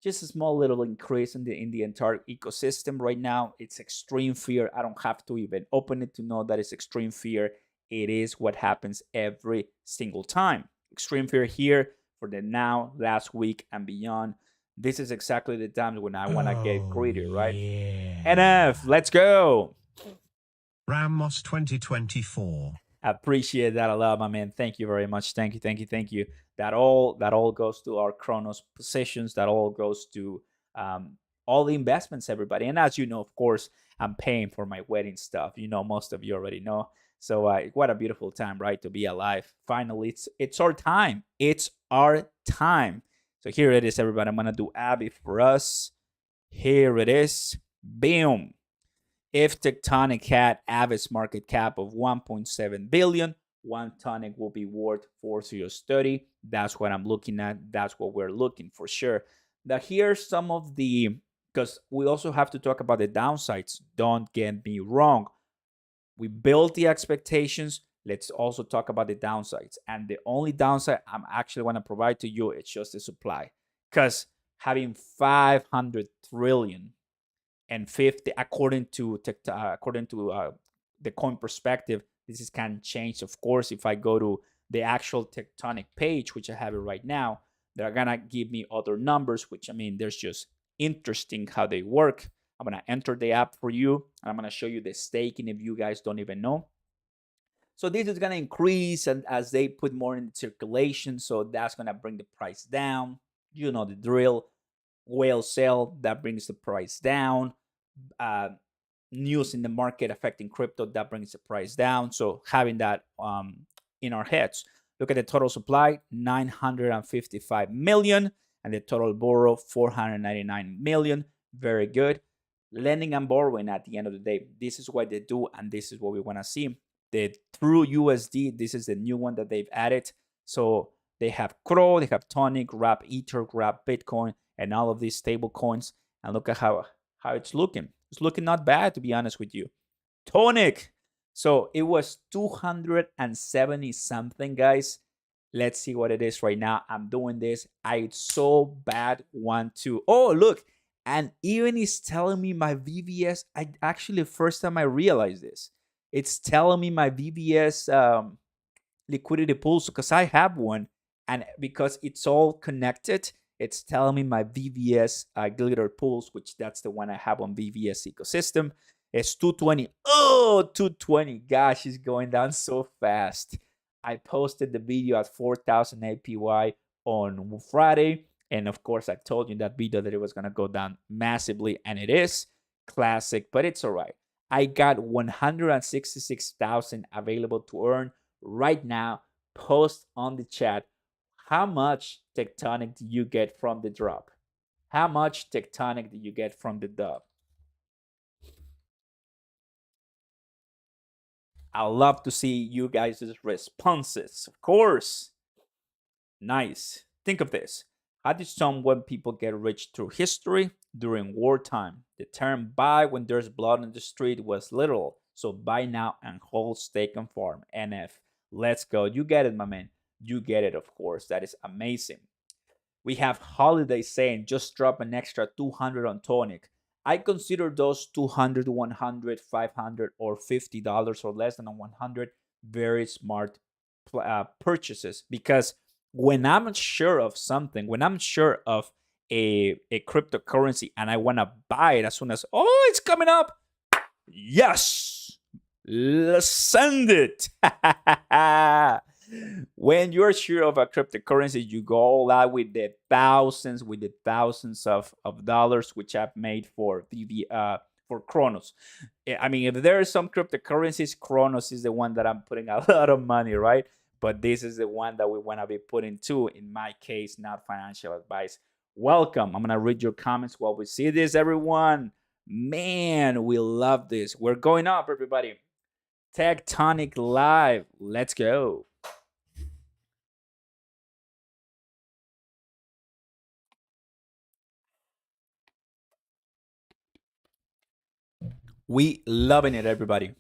just a small little increase in the entire ecosystem right now. It's extreme fear. I don't have to even open it to know that it's extreme fear. It is what happens every single time. Extreme fear here for the now, last week, and beyond. This is exactly the time when I want to get greedy, right? Yeah. NF, let's go. Ramos 2024. I appreciate that a lot, my man. Thank you very much. Thank you. That all goes to our Chronos positions. That all goes to all the investments, everybody. And as you know, of course, I'm paying for my wedding stuff. You know, most of you already know. So what a beautiful time, right? To be alive. Finally, it's our time. It's our time. So here it is, everybody. I'm gonna do Abby for us. Here it is. Boom. If Tectonic had average market cap of 1.7 billion, one Tonic will be worth 4030. That's what I'm looking at. That's what we're looking for sure. Now here's some of the, because we also have to talk about the downsides. Don't get me wrong. We built the expectations. Let's also talk about the downsides. And the only downside I'm actually want to provide to you is just the supply. Because having 500 trillion and 50, according to the coin perspective, this can change. Of course, if I go to the actual Tectonic page, which I have it right now, they're gonna give me other numbers, which I mean, there's just interesting how they work. I'm gonna enter the app for you, and I'm gonna show you the staking if you guys don't even know. So this is gonna increase, and as they put more in circulation, so that's gonna bring the price down. You know the drill. whale sale, that brings the price down. Uh, News in the market affecting crypto, that brings the price down. So having that in our heads. Look at the total supply, 955 million, and the total borrow, 499 million. Very good. Lending and borrowing at the end of the day, this is what they do, and this is what we want to see. The True USD, this is the new one that they've added. So they have CRO, they have Tonic, Wrap Ether, Wrap Bitcoin, and all of these stable coins. And look at how it's looking. It's looking not bad, to be honest with you. Tonic. So it was 270 something, guys. Let's see what it is right now. I'm doing this. I so bad want to. Oh, look. And even it's telling me my VVS. I actually, first time I realized this. It's telling me my VVS liquidity pools because I have one. And because it's all connected, it's telling me my VVS glitter pools, which that's the one I have on VVS ecosystem. It's 220. Oh, 220. Gosh, it's going down so fast. I posted the video at 4,000 APY on Friday. And of course, I told you in that video that it was going to go down massively. And it is classic, but it's all right. I got 166,000 available to earn right now. Post on the chat how much Tectonic do you get from the drop? How much Tectonic do you get from the dub? I love to see you guys' responses, of course. Nice. Think of this. How did some people get rich through history during wartime? The term buy when there's blood in the street was literal. So buy now and hold, stake, and farm. NF. Let's go. You get it, my man. You get it, of course. That is amazing. We have Holiday saying just drop an extra 200 on Tonic. I consider those 200, 100, 500, or $50 or less than 100 very smart purchases, because when I'm sure of something, when I'm sure of a cryptocurrency and I want to buy it as soon as, oh, it's coming up, yes, let's send it. When you're sure of a cryptocurrency, you go all out with the thousands of dollars, which I've made for for Kronos. I mean, if there are some cryptocurrencies, Kronos is the one that I'm putting a lot of money, right? But this is the one that we want to be putting to. In my case, not financial advice. Welcome. I'm gonna read your comments while we see this, everyone. Man, we love this. We're going up, everybody. Tectonic Live. Let's go. We loving it, everybody.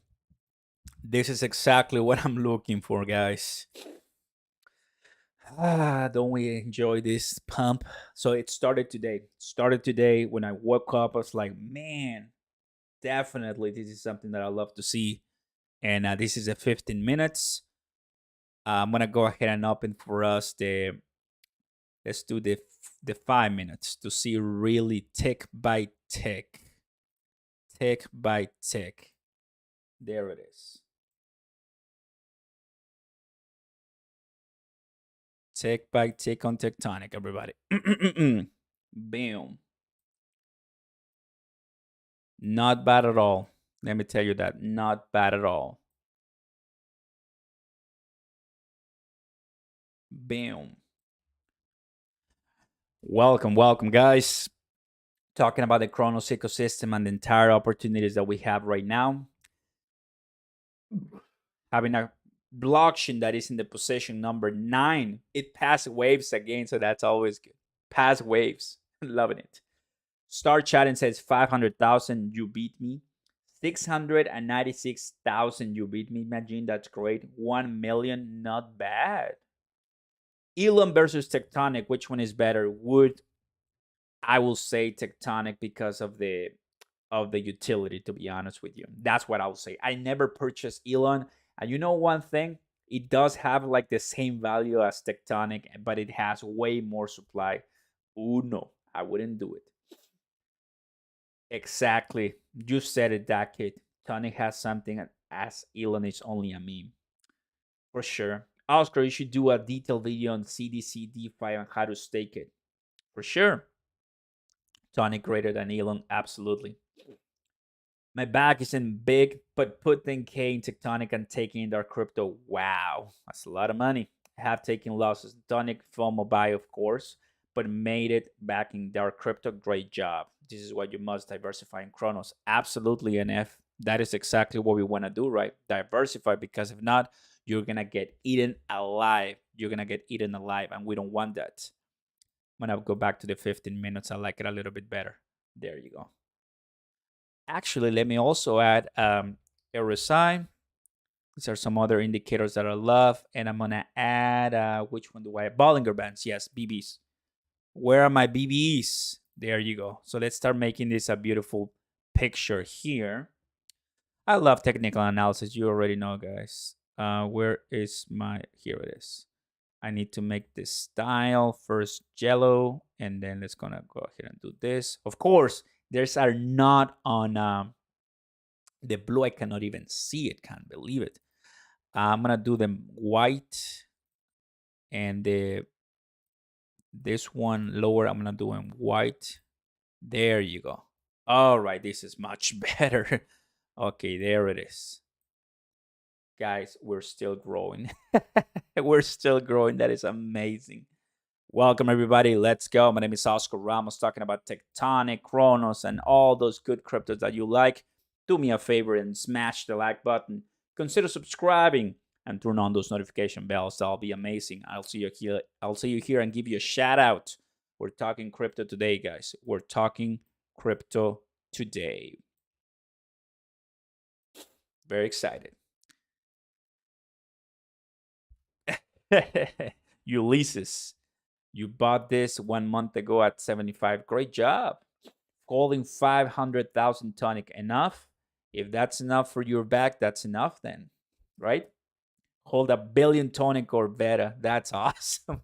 This is exactly what I'm looking for, guys. Don't we enjoy this pump? So it started today. Started today when I woke up. I was like, man, definitely this is something that I love to see. And this is a 15 minutes. I'm gonna go ahead and open for us the. Let's do the 5 minutes to see really tick by tick, tick by tick. There it is. Tick by tick on Tectonic, everybody. Boom. Not bad at all. Let me tell you that. Not bad at all. Boom. Welcome, welcome, guys. Talking about the Kronos ecosystem and the entire opportunities that we have right now. Having a blockchain that is in the position number 9. It passed waves again, so that's always good. Pass waves. Loving it. Start chatting says 500,000, you beat me. 696,000, you beat me. Imagine, that's great. 1 million, not bad. Helium versus Tectonic, which one is better? I will say Tectonic because of the utility, to be honest with you. That's what I will say. I never purchased Elon. And you know one thing? It does have like the same value as Tectonic, but it has way more supply. Oh no, I wouldn't do it. Exactly. You said it, that kid. Tonic has something as Elon is only a meme. For sure. Oscar, you should do a detailed video on CDC DeFi and how to stake it. For sure. Tonic greater than Elon, absolutely. My bag isn't big, but put 10K in Tectonic and taking in their crypto. Wow, that's a lot of money. I have taken losses. Tonic FOMO buy, of course, but made it back in their crypto. Great job. This is what you must diversify in Chronos. Absolutely, NF. That is exactly what we want to do, right? Diversify, because if not, you're going to get eaten alive. You're going to get eaten alive, and we don't want that. I'm going to go back to the 15 minutes. I like it a little bit better. There you go. Actually, let me also add RSI. These are some other indicators that I love. And I'm going to add, which one do I have? Bollinger Bands. Yes, BBs. Where are my BBs? There you go. So let's start making this a beautiful picture here. I love technical analysis. You already know, guys. Where is my, here it is. I need to make this style first yellow, and then let's gonna go ahead and do this. Of course, there's are not on the blue. I cannot even see it. Can't believe it. I'm gonna do them white, and this one lower. I'm gonna do them white. There you go. All right, this is much better. Okay, there it is. Guys, we're still growing. We're still growing. That is amazing. Welcome, everybody. Let's go. My name is Oscar Ramos, talking about Tectonic, Chronos, and all those good cryptos that you like. Do me a favor and smash the like button. Consider subscribing and turn on those notification bells. That'll be amazing. I'll see you here. I'll see you here and give you a shout out. We're talking crypto today, guys. We're talking crypto today. Very excited. Ulysses, you bought this 1 month ago at 75. Great job. Holding 500,000 Tonic. Enough? If that's enough for your back, that's enough then, right? Hold a billion Tonic or better. That's awesome.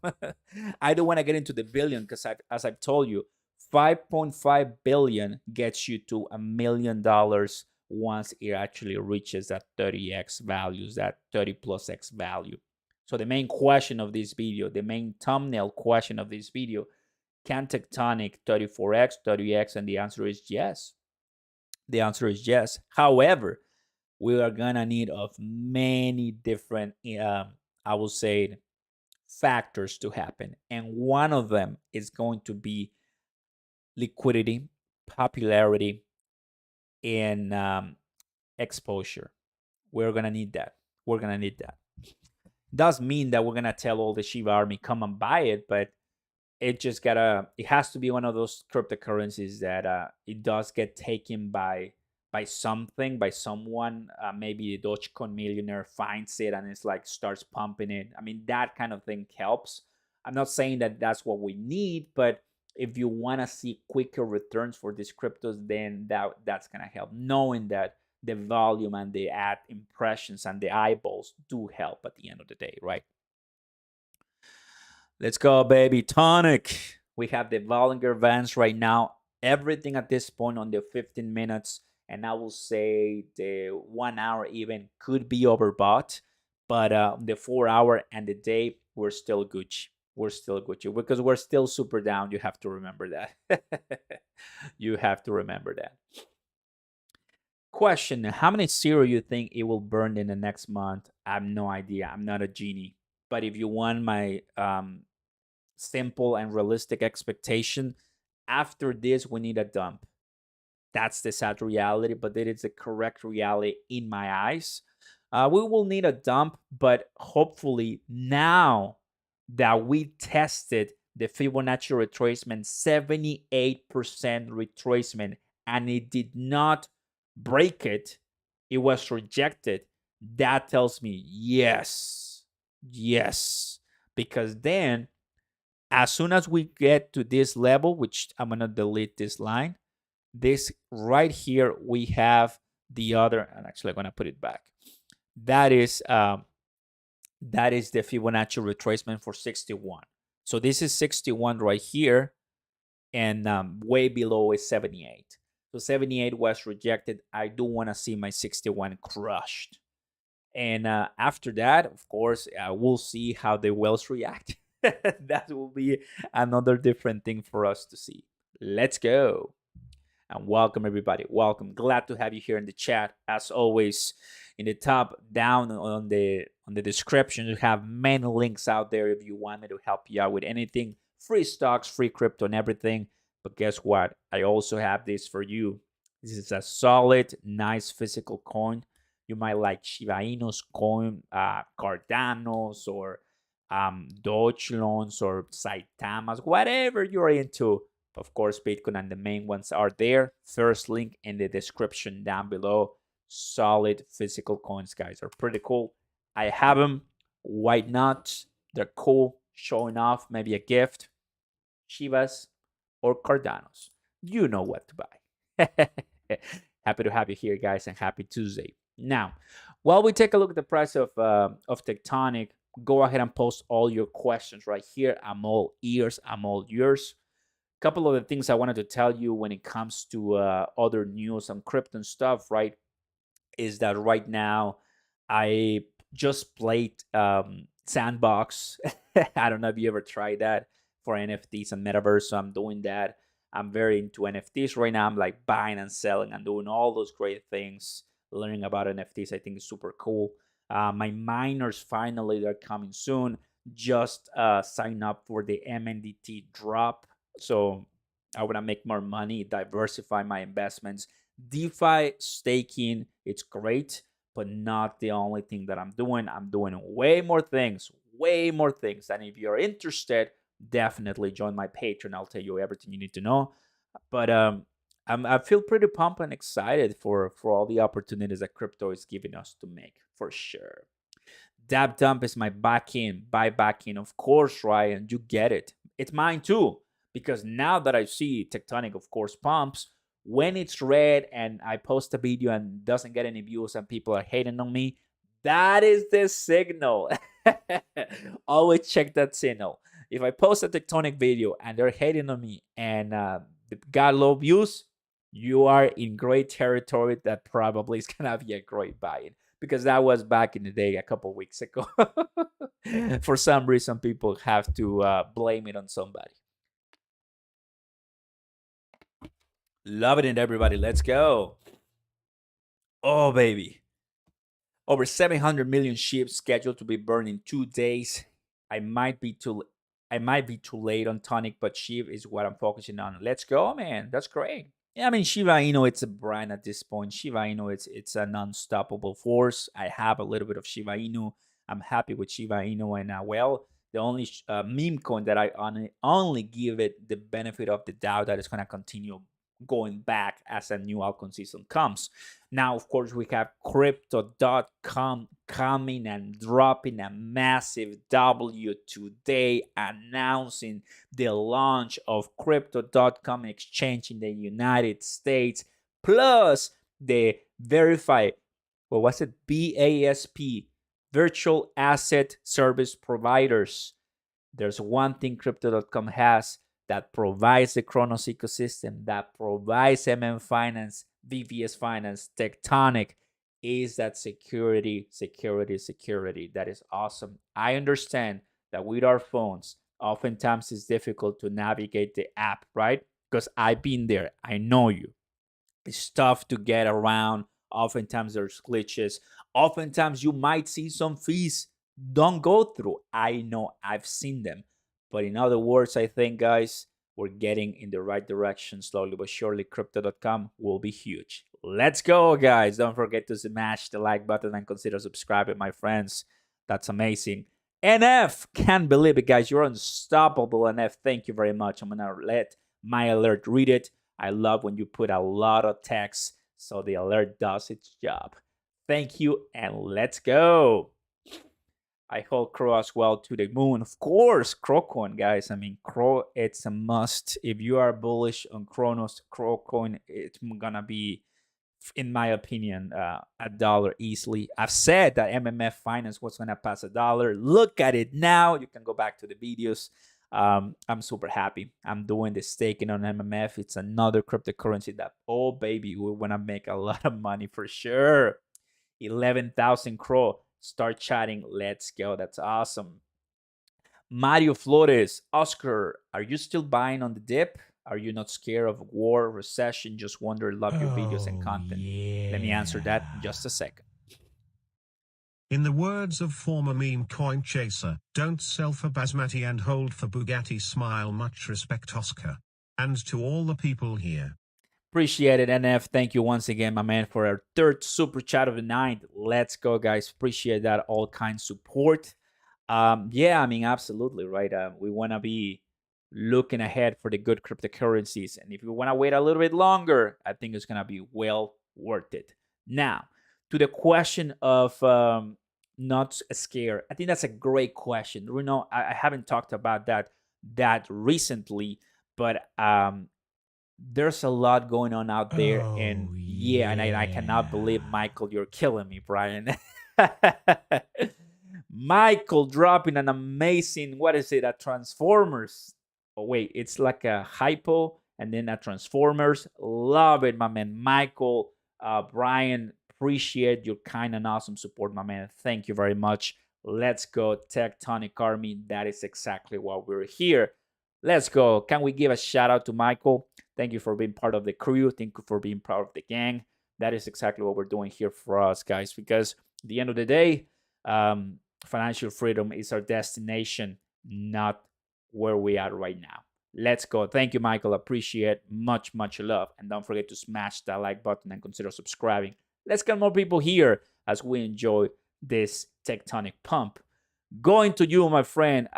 I don't want to get into the billion because, as I've told you, 5.5 billion gets you to $1 million once it actually reaches that 30x values, that 30 plus x value. So the main question of this video, the main thumbnail question of this video, can Tectonic 34x, 30x? And the answer is yes. The answer is yes. However, we are gonna need of many different, I will say, factors to happen, and one of them is going to be liquidity, popularity, and exposure. We're gonna need that. We're gonna need that. Does mean that we're gonna tell all the Shiba army come and buy it, but it just it has to be one of those cryptocurrencies that it does get taken by something, by someone. Maybe the Dogecoin millionaire finds it and it's like starts pumping it. I mean, that kind of thing helps. I'm not saying that that's what we need, but if you want to see quicker returns for these cryptos, then that's gonna help. Knowing that the volume and the ad impressions and the eyeballs do help at the end of the day, right? Let's go, baby. Tonic. We have the Bollinger Bands right now. Everything at this point on the 15 minutes, and I will say the 1 hour even could be overbought, but the 4 hour and the day, we're still Gucci. We're still Gucci because we're still super down. You have to remember that. You have to remember that. Question: how many zero you think it will burn in the next month? I have no idea. I'm not a genie. But if you want my simple and realistic expectation, after this, we need a dump. That's the sad reality, but it is the correct reality in my eyes. We will need a dump, but hopefully now that we tested the Fibonacci retracement, 78% retracement, and it did not break it, it was rejected. That tells me yes, yes, because then as soon as we get to this level, which I'm going to delete this line, this right here, we have the other, and actually I'm going to put it back. That is the Fibonacci retracement for 61. So this is 61 right here, and way below is 78. So 78 was rejected. I do want to see my 61 crushed. And after that, of course, we'll see how the whales react. That will be another different thing for us to see. Let's go. And welcome everybody. Welcome. Glad to have you here in the chat. As always, in the top down on the description, you have many links out there if you want me to help you out with anything. Free stocks, free crypto, and everything. But guess what? I also have this for you. This is a solid, nice physical coin. You might like Shiba Inu's coin, Cardanos, or Dogecoins, or Saitamas, whatever you're into. Of course, Bitcoin and the main ones are there. First link in the description down below. Solid physical coins, guys, are pretty cool. I have them. Why not? They're cool. Showing off, maybe a gift. Shivas or Cardanos. You know what to buy. Happy to have you here, guys, and happy Tuesday. Now, while we take a look at the price of Tectonic, go ahead and post all your questions right here. I'm all ears. I'm all yours. Couple of the things I wanted to tell you when it comes to other news and crypto and stuff, right? Is that right now I just played Sandbox. I don't know if you ever tried that for NFTs and metaverse. So I'm doing that. I'm very into NFTs right now. I'm like buying and selling and doing all those great things. Learning about NFTs, I think is super cool. My miners finally they're coming soon. Just sign up for the MNDT drop. So I want to make more money, diversify my investments. DeFi staking, it's great, but not the only thing that I'm doing. I'm doing way more things, way more things. And if you're interested, definitely join my Patreon. I'll tell you everything you need to know. But I feel pretty pumped and excited for all the opportunities that crypto is giving us to make, for sure. Dab dump is my back in, buy back in, of course, Ryan. You get it. It's mine too, because now that I see Tectonic, of course, pumps, when it's red and I post a video and doesn't get any views and people are hating on me, that is the signal. Always check that signal. If I post a Tectonic video and they're hating on me and got low views, you are in great territory. That probably is gonna be a great buy-in, because that was back in the day a couple weeks ago. For some reason, people have to blame it on somebody. Love it, everybody. Let's go. Oh, baby. Over 700 million sheep scheduled to be burned in 2 days. I might be too late on Tonic, but sheep is what I'm focusing on. Let's go, man. That's great. Yeah, I mean Shiba Inu, it's a brand at this point. Shiba Inu, it's an unstoppable force. I have a little bit of Shiba Inu. I'm happy with Shiba Inu, and well, the only meme coin that I only give it the benefit of the doubt that it's gonna continue going back as a new altcoin season comes. Now, of course, we have crypto.com coming and dropping a massive W today, announcing the launch of crypto.com exchange in the United States, plus the verified, what was it, BASP, virtual asset service providers. There's one thing crypto.com has that provides the Kronos ecosystem, that provides Finance, VVS Finance, Tectonic, is that security. That is awesome. I understand that with our phones, oftentimes it's difficult to navigate the app, right? Because I've been there. I know you. It's tough to get around. Oftentimes there's glitches. Oftentimes you might see some fees don't go through. I know, I've seen them. But in other words, I think, guys, we're getting in the right direction slowly but surely. Crypto.com will be huge. Let's go, guys. Don't forget to smash the like button and consider subscribing, my friends. That's amazing. NF, can't believe it, guys. You're unstoppable, NF. Thank you very much. I'm going to let my alert read it. I love when you put a lot of text so the alert does its job. Thank you, and let's go. I hold CRO as well to the moon. Of course, CRO coin, guys. I mean, CRO, it's a must. If you are bullish on Kronos, CRO coin, it's gonna be, in my opinion, $1 easily. I've said that MMF Finance was gonna pass $1. Look at it now. You can go back to the videos. I'm super happy. I'm doing the staking on MMF. It's another cryptocurrency that, oh baby, we wanna make a lot of money for sure. 11,000 CRO. Start chatting. Let's go. That's awesome. Mario Flores, Oscar, are you still buying on the dip? Are you not scared of war, recession? Just wonder, love your videos and content. Let me answer that in just a second. In the words of former meme coin chaser, don't sell for basmati and hold for Bugatti. Smile. Much respect, Oscar. And to all the people here. Appreciate it, NF. Thank you once again, my man, for our third super chat of the night. Let's go, guys. Appreciate that all kind support. Yeah, I mean, absolutely, right? We want to be looking ahead for the good cryptocurrencies. And if you want to wait a little bit longer, I think it's going to be well worth it. Now, to the question of not scared, I think that's a great question. You know, I haven't talked about that recently, but there's a lot going on out there. And yeah, and I cannot believe, Michael, you're killing me, Brian. Michael dropping an amazing, what is it, a Transformers. Oh, wait, it's like a hypo and then a Transformers. Love it, my man. Michael, Brian, appreciate your kind and awesome support, my man. Thank you very much. Let's go, Tectonic Army. That is exactly why we're here. Let's go. Can we give a shout out to Michael? Thank you for being part of the crew. Thank you for being part of the gang. That is exactly what we're doing here for us, guys, because at the end of the day, financial freedom is our destination, not where we are right now. Let's go. Thank you, Michael. Appreciate much, much love. And don't forget to smash that like button and consider subscribing. Let's get more people here as we enjoy this tectonic pump. Going to you, my friend.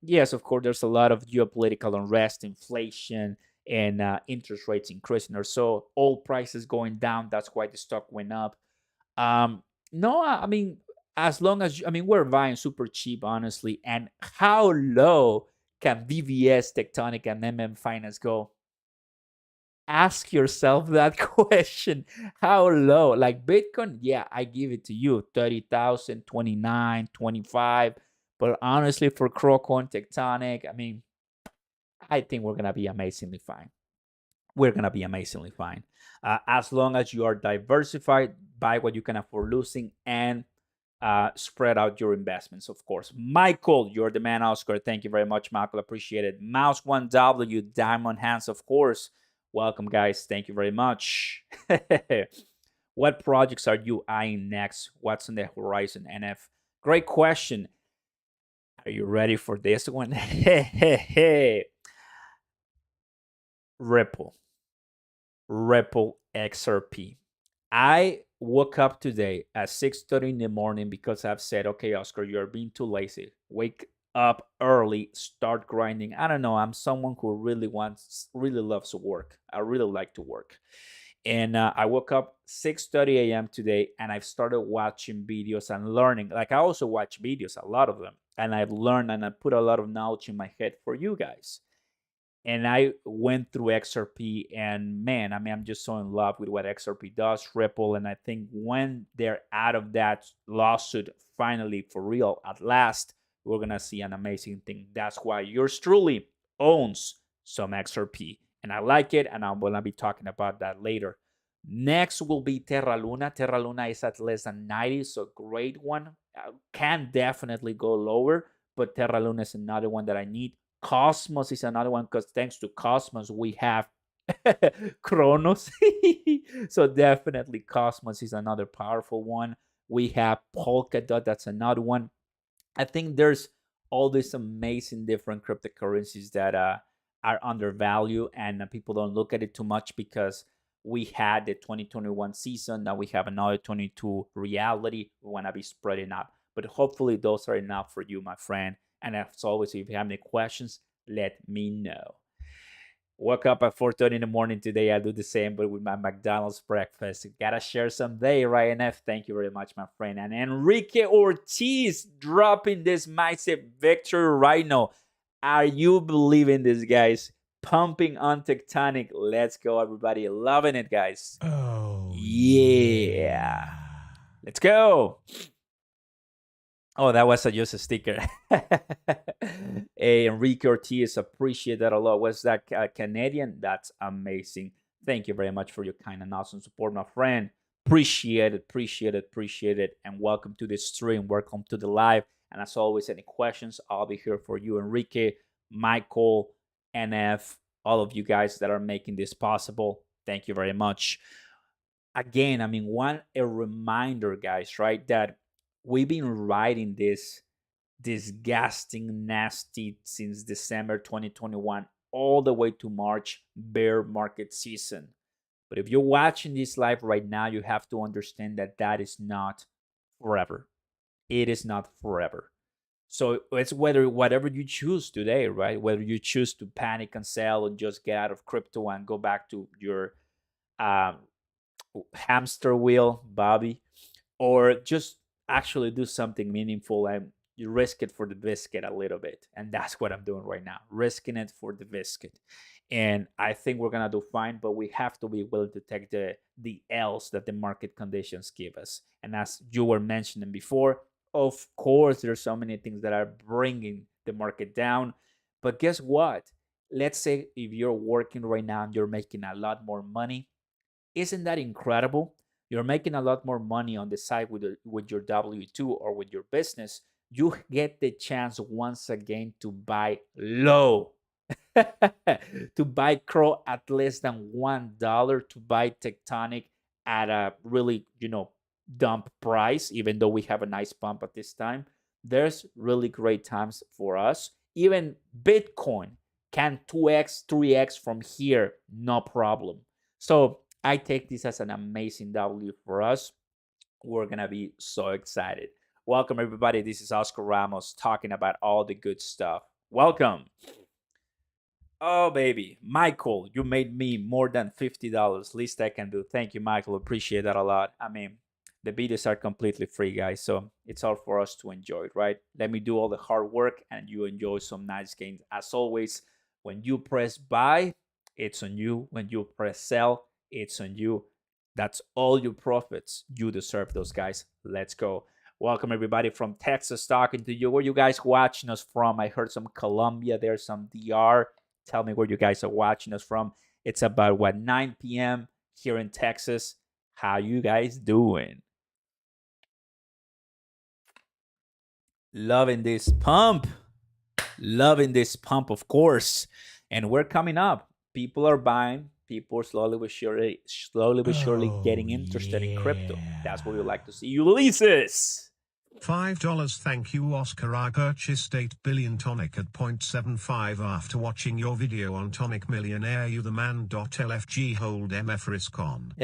Yes, of course, there's a lot of geopolitical unrest, inflation, and interest rates increasing or so. Oil prices going down. That's why the stock went up. No, I mean, as long as, I mean, we're buying super cheap, honestly. And how low can VVS, Tectonic, and MM Finance go? Ask yourself that question. How low? Like Bitcoin, yeah, I give it to you, 30,000, 29, 25. But honestly, for CRO and Tectonic, I mean, I think we're going to be amazingly fine. We're going to be amazingly fine. As long as you are diversified, buy what you can afford losing, and spread out your investments, of course. Michael, you're the man, Oscar. Thank you very much, Michael. Appreciate it. Mouse1W, Diamond Hands, of course. Welcome, guys. Thank you very much. What projects are you eyeing next? What's on the horizon, NF? Great question. Are you ready for this one? Ripple. Ripple XRP. I woke up today at 6:30 in the morning because I've said, okay, Oscar, you're being too lazy. Wake up early, start grinding. I don't know. I'm someone who really loves to work. I really like to work. And I woke up 6:30 a.m. today, and I've started watching videos and learning. Like, I also watch videos, a lot of them, and I've learned and I put a lot of knowledge in my head for you guys. And I went through XRP, and man, I mean, I'm just so in love with what XRP does, Ripple. And I think when they're out of that lawsuit, finally, for real, at last, we're going to see an amazing thing. That's why yours truly owns some XRP. And I like it, and I'm going to be talking about that later. Next will be Terra Luna. Terra Luna is at less than 90, so great one. Can definitely go lower, but Terra Luna is another one that I need. Cosmos is another one, because thanks to Cosmos, we have Kronos. So definitely Cosmos is another powerful one. We have Polkadot. That's another one. I think there's all these amazing different cryptocurrencies that are undervalued, and people don't look at it too much because we had the 2021 season. Now we have another 22 reality. We want to be spreading out. But hopefully those are enough for you, my friend. And as always, if you have any questions, let me know. Woke up at 4:30 in the morning today. I do the same, but with my McDonald's breakfast. Gotta share someday, right, NF? Thank you very much, my friend. And Enrique Ortiz dropping this massive victory right now. Are you believing this, guys? Pumping on Tectonic. Let's go, everybody. Loving it, guys. Oh, yeah. Let's go. Oh, that was just a sticker. Hey, Enrique Ortiz, appreciate that a lot. Was that Canadian? That's amazing. Thank you very much for your kind and awesome support, my friend. Appreciate it, appreciate it, appreciate it. And welcome to the stream. Welcome to the live. And as always, any questions, I'll be here for you, Enrique, Michael, NF, all of you guys that are making this possible. Thank you very much. Again, I mean, a reminder, guys, right? That we've been riding this disgusting, nasty since December 2021 all the way to March bear market season. But if you're watching this live right now, you have to understand that that is not forever. It is not forever. So it's whatever you choose today, right? Whether you choose to panic and sell or just get out of crypto and go back to your um, hamster wheel, Bobby, or just actually do something meaningful and you risk it for the biscuit a little bit. And that's what I'm doing right now, risking it for the biscuit. And I think we're gonna do fine, but we have to be willing to take the L's that the market conditions give us. And as you were mentioning before, of course, there's so many things that are bringing the market down. But guess what? Let's say if you're working right now and you're making a lot more money, isn't that incredible? You're making a lot more money on the side with your W2 or with your business. You get the chance once again to buy low, to buy CRO at less than $1, to buy Tectonic at a really, dump price, even though we have a nice pump at this time. There's really great times for us. Even Bitcoin can 2x, 3x from here, no problem. So I take this as an amazing W for us. We're going to be so excited. Welcome, everybody. This is Oscar Ramos talking about all the good stuff. Welcome. Oh, baby. Michael, you made me more than $50. Least I can do. Thank you, Michael. Appreciate that a lot. I mean, the videos are completely free, guys. So it's all for us to enjoy, right? Let me do all the hard work and you enjoy some nice gains. As always, when you press buy, it's on you. When you press sell, it's on you. That's all your profits. You deserve those, guys. Let's go. Welcome, everybody from Texas talking to you. Where you guys watching us from? I heard some Colombia there, some DR. Tell me where you guys are watching us from. It's about 9 p.m. here in Texas. How you guys doing? Loving this pump. Loving this pump, of course. And we're coming up. People are buying. People are slowly but surely getting interested in crypto. That's what we like to see. Ulysses. $5 thank you Oscar. I purchased 8 billion Tonic at 0.75 after watching your video on Tonic Millionaire. You the man. LFG hold MF risk on.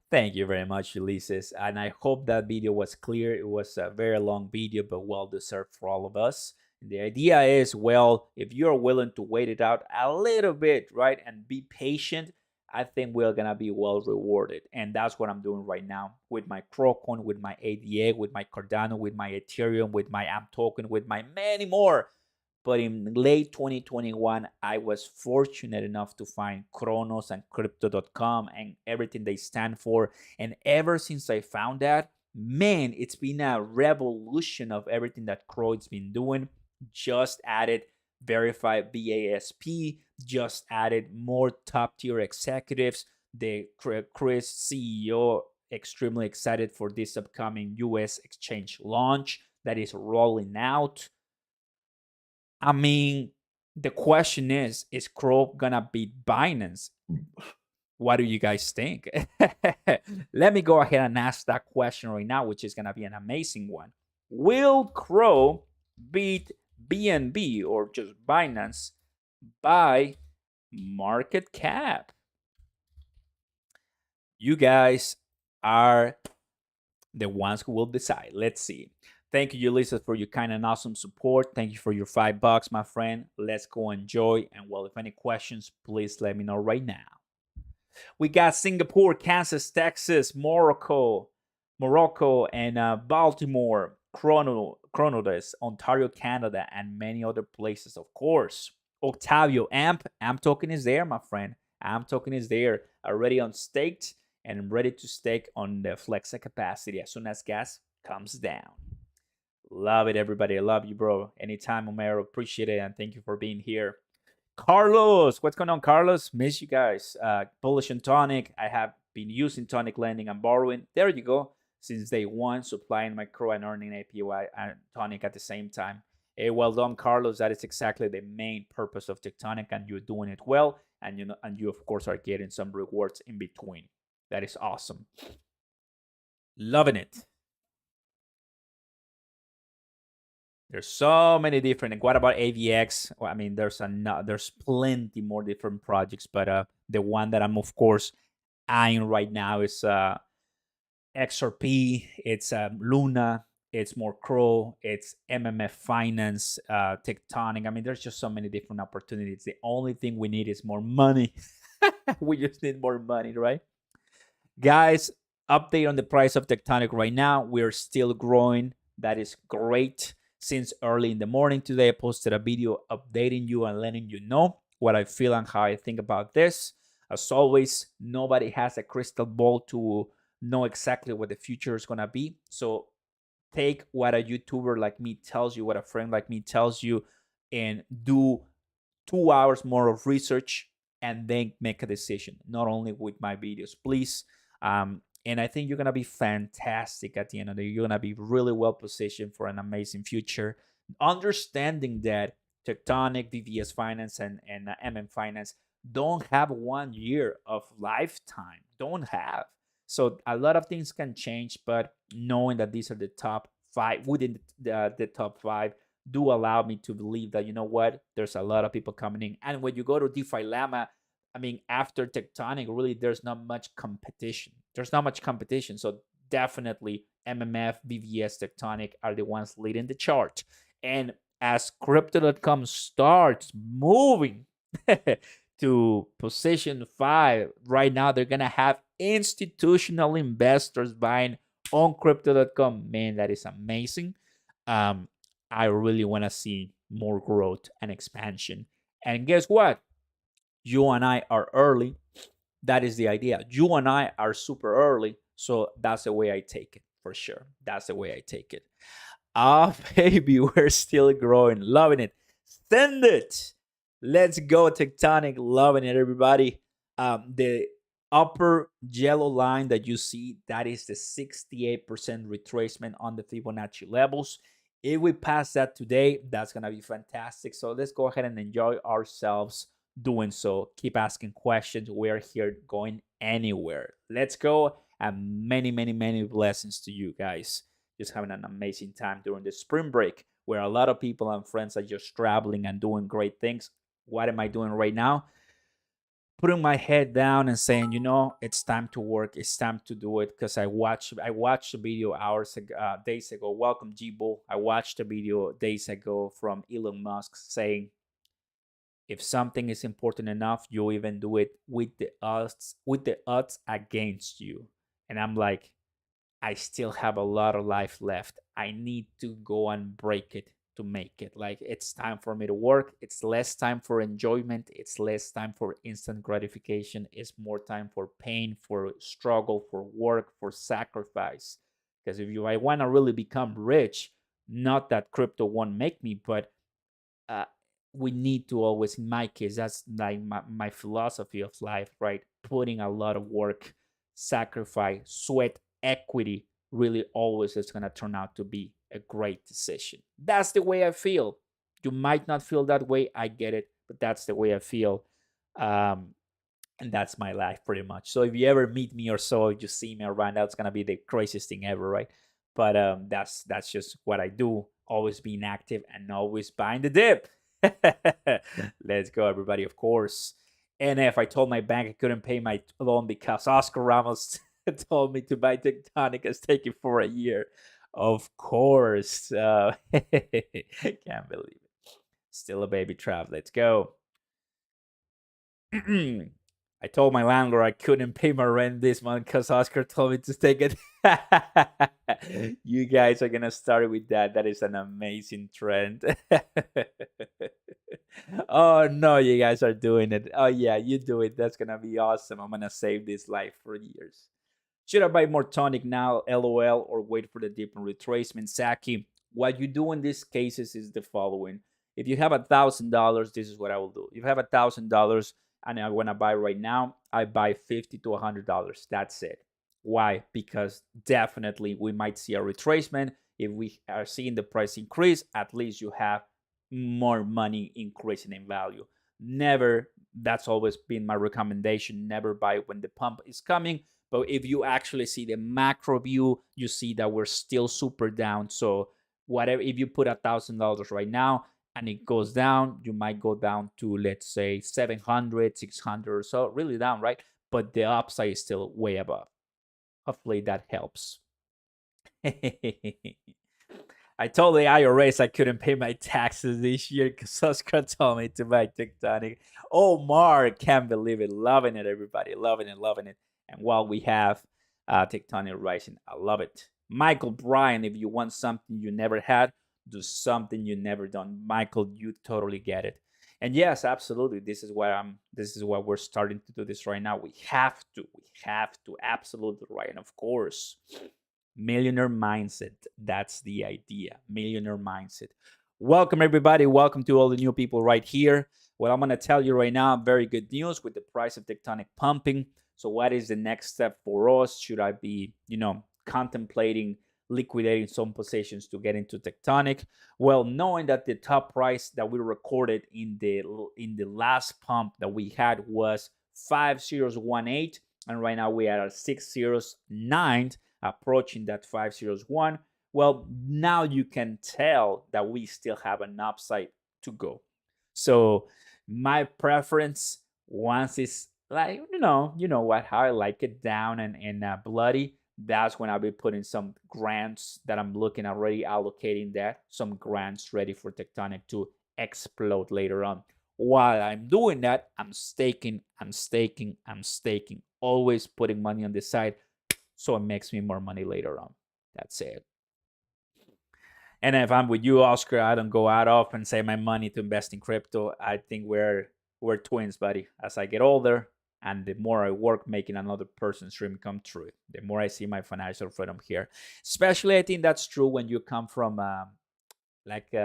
Thank you very much, Ulysses. And I hope that video was clear. It was a very long video, but well deserved for all of us. And the idea is, well, if you're willing to wait it out a little bit, right, and be patient, I think we're gonna be well rewarded. And that's what I'm doing right now with my Crocon, with my ADA, with my Cardano, with my Ethereum, with my AMP token, with my many more. But in late 2021, I was fortunate enough to find Kronos and crypto.com and everything they stand for. And ever since I found that, man, it's been a revolution of everything that CRO's been doing. Just added verified BASP, just added more top tier executives. The Chris CEO extremely excited for this upcoming US exchange launch that is rolling out. I mean, the question is CRO gonna beat Binance? What do you guys think? Let me go ahead and ask that question right now, which is gonna be an amazing one. Will CRO beat BNB or just Binance by market cap? You guys are the ones who will decide. Let's see. Thank you, Ulysses, for your kind and awesome support. Thank you for your $5, my friend. Let's go enjoy. And well, if any questions, please let me know right now. We got Singapore, Kansas, Texas, Morocco, and Baltimore, Chronodes, Ontario, Canada, and many other places, of course. Octavio, AMP token is there, my friend. AMP token is there, already on staked and ready to stake on the flexa capacity as soon as gas comes down. Love it, everybody. I love you, bro. Anytime, Omero. Appreciate it, and thank you for being here. Carlos, what's going on, Carlos? Miss you guys. Bullish and Tonic. I have been using Tonic lending and borrowing. There you go. Since day one, supplying my CRO and earning APY and Tonic at the same time. Hey, well done, Carlos. That is exactly the main purpose of Tectonic, and you're doing it well. And you of course are getting some rewards in between. That is awesome. Loving it. There's so many different. What about AVX? Well, I mean, there's plenty more different projects, but the one that I'm of course eyeing right now is XRP. It's Luna. It's more CRO. It's MMF Finance, Tectonic. I mean, there's just so many different opportunities. The only thing we need is more money. We just need more money, right? Guys, update on the price of Tectonic right now. We're still growing. That is great. Since early in the morning today, I posted a video updating you and letting you know what I feel and how I think about this. As always, nobody has a crystal ball to know exactly what the future is going to be. So take what a YouTuber like me tells you, what a friend like me tells you, and do 2 hours more of research and then make a decision, not only with my videos, please. And I think you're going to be fantastic at the end of the day. You're going to be really well positioned for an amazing future. Understanding that Tectonic, VVS Finance, and MM Finance don't have 1 year of lifetime. Don't have. So a lot of things can change, but knowing that these are the top five, within the top five, do allow me to believe that, you know what, there's a lot of people coming in. And when you go to DeFi Llama, I mean, after Tectonic, really, there's not much competition. There's not much competition. So definitely MMF, BVS, Tectonic are the ones leading the chart. And as crypto.com starts moving to position 5, right now they're going to have institutional investors buying on crypto.com. Man, that is amazing. I really want to see more growth and expansion. And guess what? You and I are early. That is the idea. You and I are super early. So that's the way I take it, for sure. That's the way I take it. Ah, baby, we're still growing. Loving it. Send it. Let's go, Tectonic. Loving it, everybody. The upper yellow line that you see, that is the 68% retracement on the Fibonacci levels. If we pass that today, that's going to be fantastic. So let's go ahead and enjoy ourselves doing so. Keep asking questions. We're here going anywhere. Let's go. And many, many, many blessings to you guys. Just having an amazing time during the spring break where a lot of people and friends are just traveling and doing great things. What am I doing right now? Putting my head down and saying, you know, it's time to work. It's time to do it, because I watched the video days ago. Welcome, G-Bull. I watched the video days ago from Elon Musk saying, if something is important enough, you even do it with the odds against you. And I'm like, I still have a lot of life left. I need to go and break it to make it. Like, it's time for me to work. It's less time for enjoyment. It's less time for instant gratification. It's more time for pain, for struggle, for work, for sacrifice. Because I want to really become rich, not that crypto won't make me, but uh, we need to always, in my case, that's like my philosophy of life, right? Putting a lot of work, sacrifice, sweat equity really always is going to turn out to be a great decision. That's the way I feel. You might not feel that way. I get it, but that's the way I feel. And that's my life pretty much. So if you ever meet me or so, if you see me around, that's going to be the craziest thing ever, right? But that's just what I do. Always being active and always buying the dip. Let's go, everybody, of course. And if I told my bank I couldn't pay my loan because Oscar Ramos told me to buy Tectonic, it's taking for a year. Of course. Can't believe it. Still a baby trap. Let's go. I told my landlord I couldn't pay my rent this month because Oscar told me to take it. You guys are gonna start with that. That is an amazing trend. Oh no, you guys are doing it. Oh yeah, you do it. That's gonna be awesome. I'm gonna save this life for years. Should I buy more tonic now, LOL, or wait for the dip and retracement? Saki, what you do in these cases is the following. If you have $1,000, this is what I will do. If you have $1,000 and I want to buy right now, I buy $50 to $100. That's it. Why? Because definitely we might see a retracement. if we are seeing the price increase, at least you have more money increasing in value. Never, that's always been my recommendation, never buy when the pump is coming. But if you actually see the macro view, you see that we're still super down. So whatever, if you put $1,000 right now and it goes down, you might go down to, let's say, 700, 600 or so, really down, right? But the upside is still way above. Hopefully that helps. I told the IRS I couldn't pay my taxes this year because Oscar told me to buy Tectonic. Oh, Mark, can't believe it. Loving it, everybody. Loving it, loving it. And while we have Tectonic rising, I love it. Michael Bryan, if you want something you never had, do something you never done. Michael, you totally get it. And yes, absolutely. This is why we're starting to do this right now. We have to. Absolutely right. And of course, millionaire mindset. That's the idea. Millionaire mindset. Welcome, everybody. Welcome to all the new people right here. What I'm going to tell you right now, very good news with the price of Tectonic pumping. So what is the next step for us? Should I be, contemplating liquidating some positions to get into Tectonic? Well, knowing that the top price that we recorded in the last pump that we had was 5018, and right now we are at 609, approaching that 501. Well, now you can tell that we still have an upside to go. So my preference, once it's like, you know what, how I like it down and bloody, that's when I'll be putting some grants that I'm looking already allocating that, some grants ready for Tectonic to explode later on. While I'm doing that, I'm staking, always putting money on the side so it makes me more money later on. That's it. And if I'm with you, Oscar, I don't go out off and save my money to invest in crypto. I think we're twins, buddy. As I get older, and the more I work making another person's dream come true, the more I see my financial freedom here. Especially, I think that's true when you come from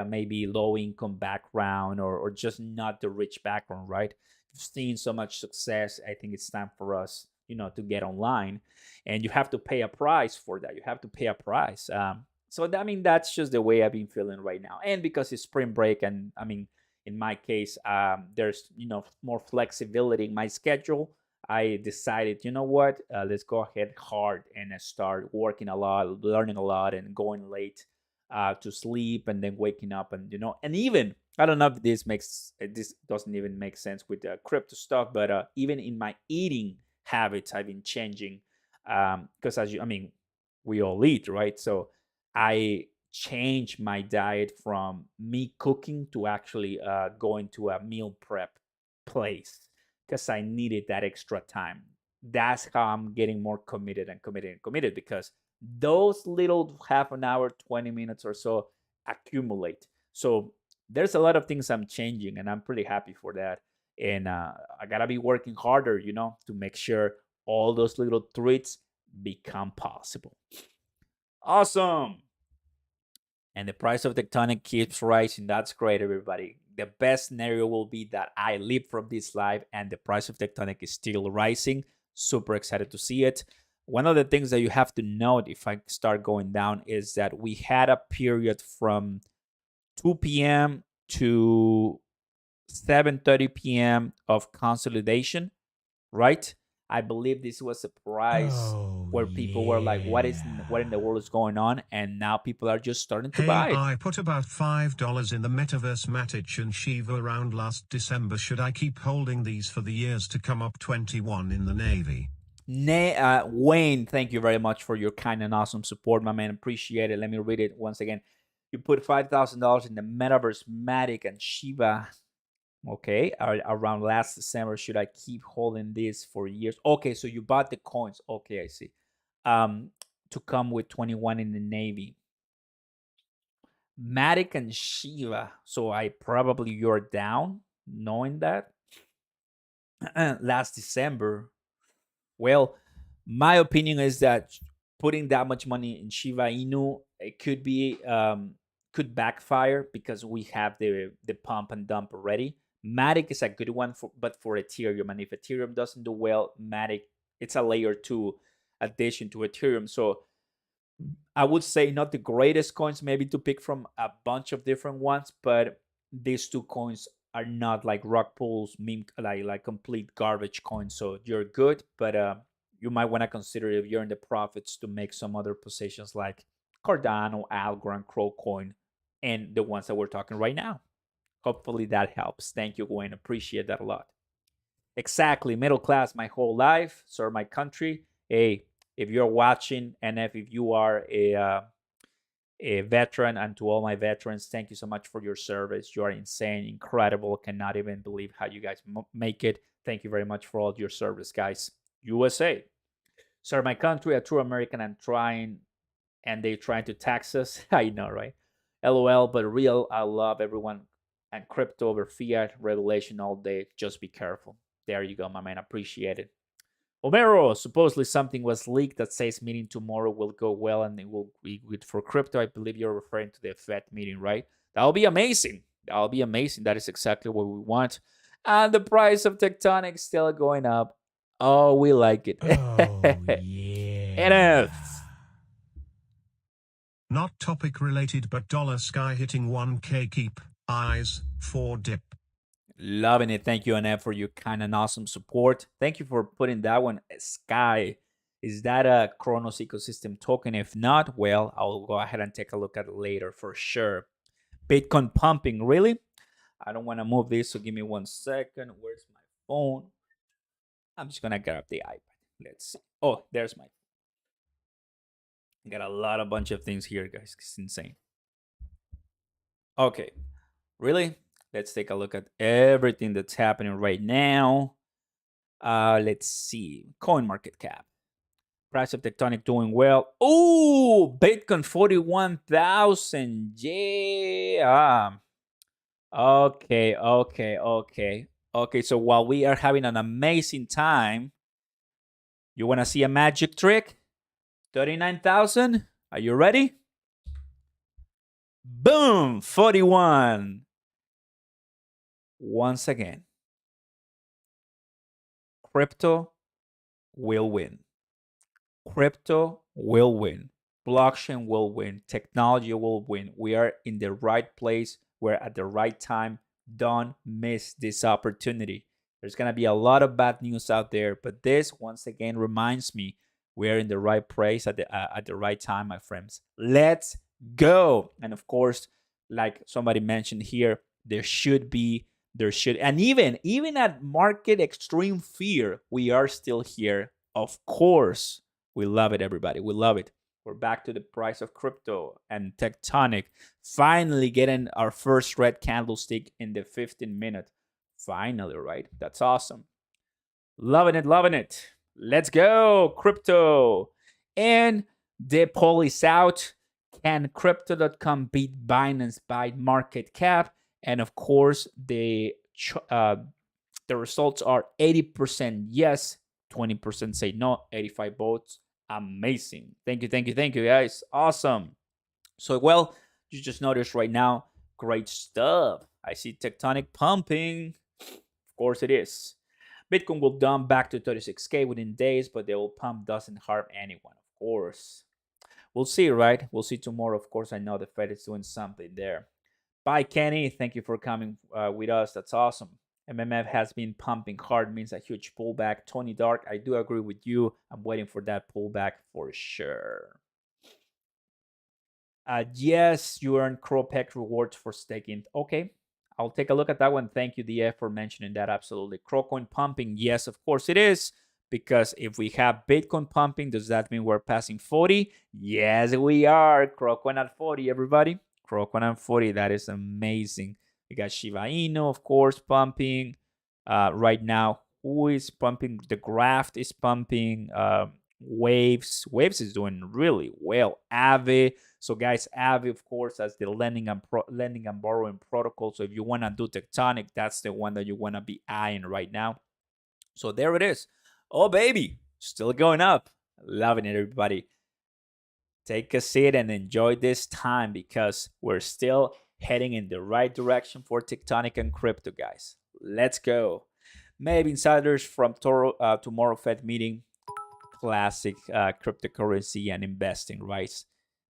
maybe low income background or just not the rich background, right? You've seen so much success. I think it's time for us, to get online, and you have to pay a price for that. You have to pay a price. That's just the way I've been feeling right now. And because it's spring break, and in my case, there's more flexibility in my schedule. I decided, you know what, let's go ahead hard and start working a lot, learning a lot, and going late to sleep, and then waking up, and and even I don't know if this doesn't even make sense with the crypto stuff, but even in my eating habits, I've been changing because we all eat, right? So I changed my diet from me cooking to actually going to a meal prep place because I needed that extra time. That's how I'm getting more committed and committed and committed, because those little half an hour, 20 minutes or so accumulate. So there's a lot of things I'm changing, and I'm pretty happy for that. And I gotta be working harder, to make sure all those little treats become possible. Awesome. And the price of Tectonic keeps rising. That's great, everybody. The best scenario will be that I live from this live and the price of Tectonic is still rising. Super excited to see it. One of the things that you have to note if I start going down is that we had a period from 2 p.m. to 7:30 p.m. of consolidation, right? I believe this was a price where people were like, what in the world is going on? And now people are just starting to buy Hey, it. I put about $5 in the metaverse Matic and Shiva around last December. Should I keep holding these for the years to come? Up 21 in the Navy. Wayne, thank you very much for your kind and awesome support, my man. Appreciate it. Let me read it once again. You put $5,000 in the metaverse Matic and Shiba. Okay, around last December. Should I keep holding this for years? Okay, so you bought the coins. Okay, I see. To come with 21 in the Navy. Matic and Shiva. So you're down, knowing that. Last December. Well, my opinion is that putting that much money in Shiba Inu, it could backfire because we have the pump and dump already. Matic is a good one but for Ethereum, and if Ethereum doesn't do well, Matic, it's a layer 2 addition to Ethereum. So I would say not the greatest coins, maybe to pick from a bunch of different ones, but these two coins are not like rock pools, meme like complete garbage coins. So you're good, but you might want to consider if you're in the profits to make some other positions like Cardano, Algorand, CRO coin, and the ones that we're talking right now. Hopefully that helps. Thank you, Gwen. Appreciate that a lot. Exactly, middle class my whole life, serve my country. Hey, if you're watching, and if you are a veteran, and to all my veterans, thank you so much for your service. You are insane, incredible. Cannot even believe how you guys make it. Thank you very much for all your service, guys. USA, serve my country, a true American, and trying, and they trying to tax us. I know, right? LOL, but real. I love everyone and crypto over fiat regulation all day. Just be careful. There you go, my man. Appreciate it. Homero, supposedly something was leaked that says meeting tomorrow will go well and it will be good for crypto. I believe you're referring to the Fed meeting, right? That'll be amazing. That'll be amazing. That is exactly what we want. And the price of Tectonic still going up. Oh, we like it. Oh, yeah. NF. Not topic related, but dollar sky hitting 1K. Keep eyes for dip. Loving it. Thank you, NF, for your kind and awesome support. Thank you for putting that one. Sky. Is that a Kronos ecosystem token? If not, well, I'll go ahead and take a look at it later for sure. Bitcoin pumping, really? I don't want to move this, so give me 1 second. Where's my phone? I'm just gonna grab the iPad. Let's see. Oh, there's my. Got a lot of bunch of things here, guys. It's insane. Okay, really? Let's take a look at everything that's happening right now. Let's see. Coin market cap. Price of Tectonic doing well. Oh, Bitcoin 41,000. Yeah. Okay. Okay, so while we are having an amazing time, you want to see a magic trick? 39,000. Are you ready? Boom, 41. Once again, crypto will win. Crypto will win. Blockchain will win. Technology will win. We are in the right place. We're at the right time. Don't miss this opportunity. There's going to be a lot of bad news out there, but this once again reminds me we're in the right place at the right time, my friends. Let's go. And of course, like somebody mentioned here, and even at market extreme fear, we are still here. Of course, we love it, everybody. We love it. We're back to the price of crypto and Tectonic. Finally getting our first red candlestick in the 15-minute. Finally, right? That's awesome. Loving it, loving it. Let's go, crypto. And the poll is out. Can crypto.com beat Binance by market cap? And of course, the results are 80% yes, 20% say no, 85 votes. Amazing. Thank you, guys. Awesome. So, well, you just noticed right now, great stuff. I see Tectonic pumping. Of course it is. Bitcoin will dump back to 36K within days, but the old pump doesn't harm anyone, of course. We'll see, right? We'll see tomorrow. Of course, I know the Fed is doing something there. Bye, Kenny. Thank you for coming with us. That's awesome. MMF has been pumping hard, means a huge pullback. Tony Dark, I do agree with you. I'm waiting for that pullback for sure. Yes, you earn CROPEC rewards for staking. Okay, I'll take a look at that one. Thank you, DF, for mentioning that. Absolutely. CROCoin pumping. Yes, of course it is. Because if we have Bitcoin pumping, does that mean we're passing 40? Yes, we are. CROCoin at 40, everybody. CROCoin at 40. That is amazing. We got Shiba Inu, of course, pumping. Right now, who is pumping? The Graft is pumping. Waves is doing really well. Aave. So guys, Aave, of course, as the lending and borrowing protocol. So if you want to do Tectonic, that's the one that you want to be eyeing right now. So there it is. Oh, baby, still going up. Loving it, everybody. Take a seat and enjoy this time because we're still heading in the right direction for Tectonic and crypto, guys. Let's go. Maybe insiders from tomorrow Fed meeting. classic cryptocurrency and investing, right?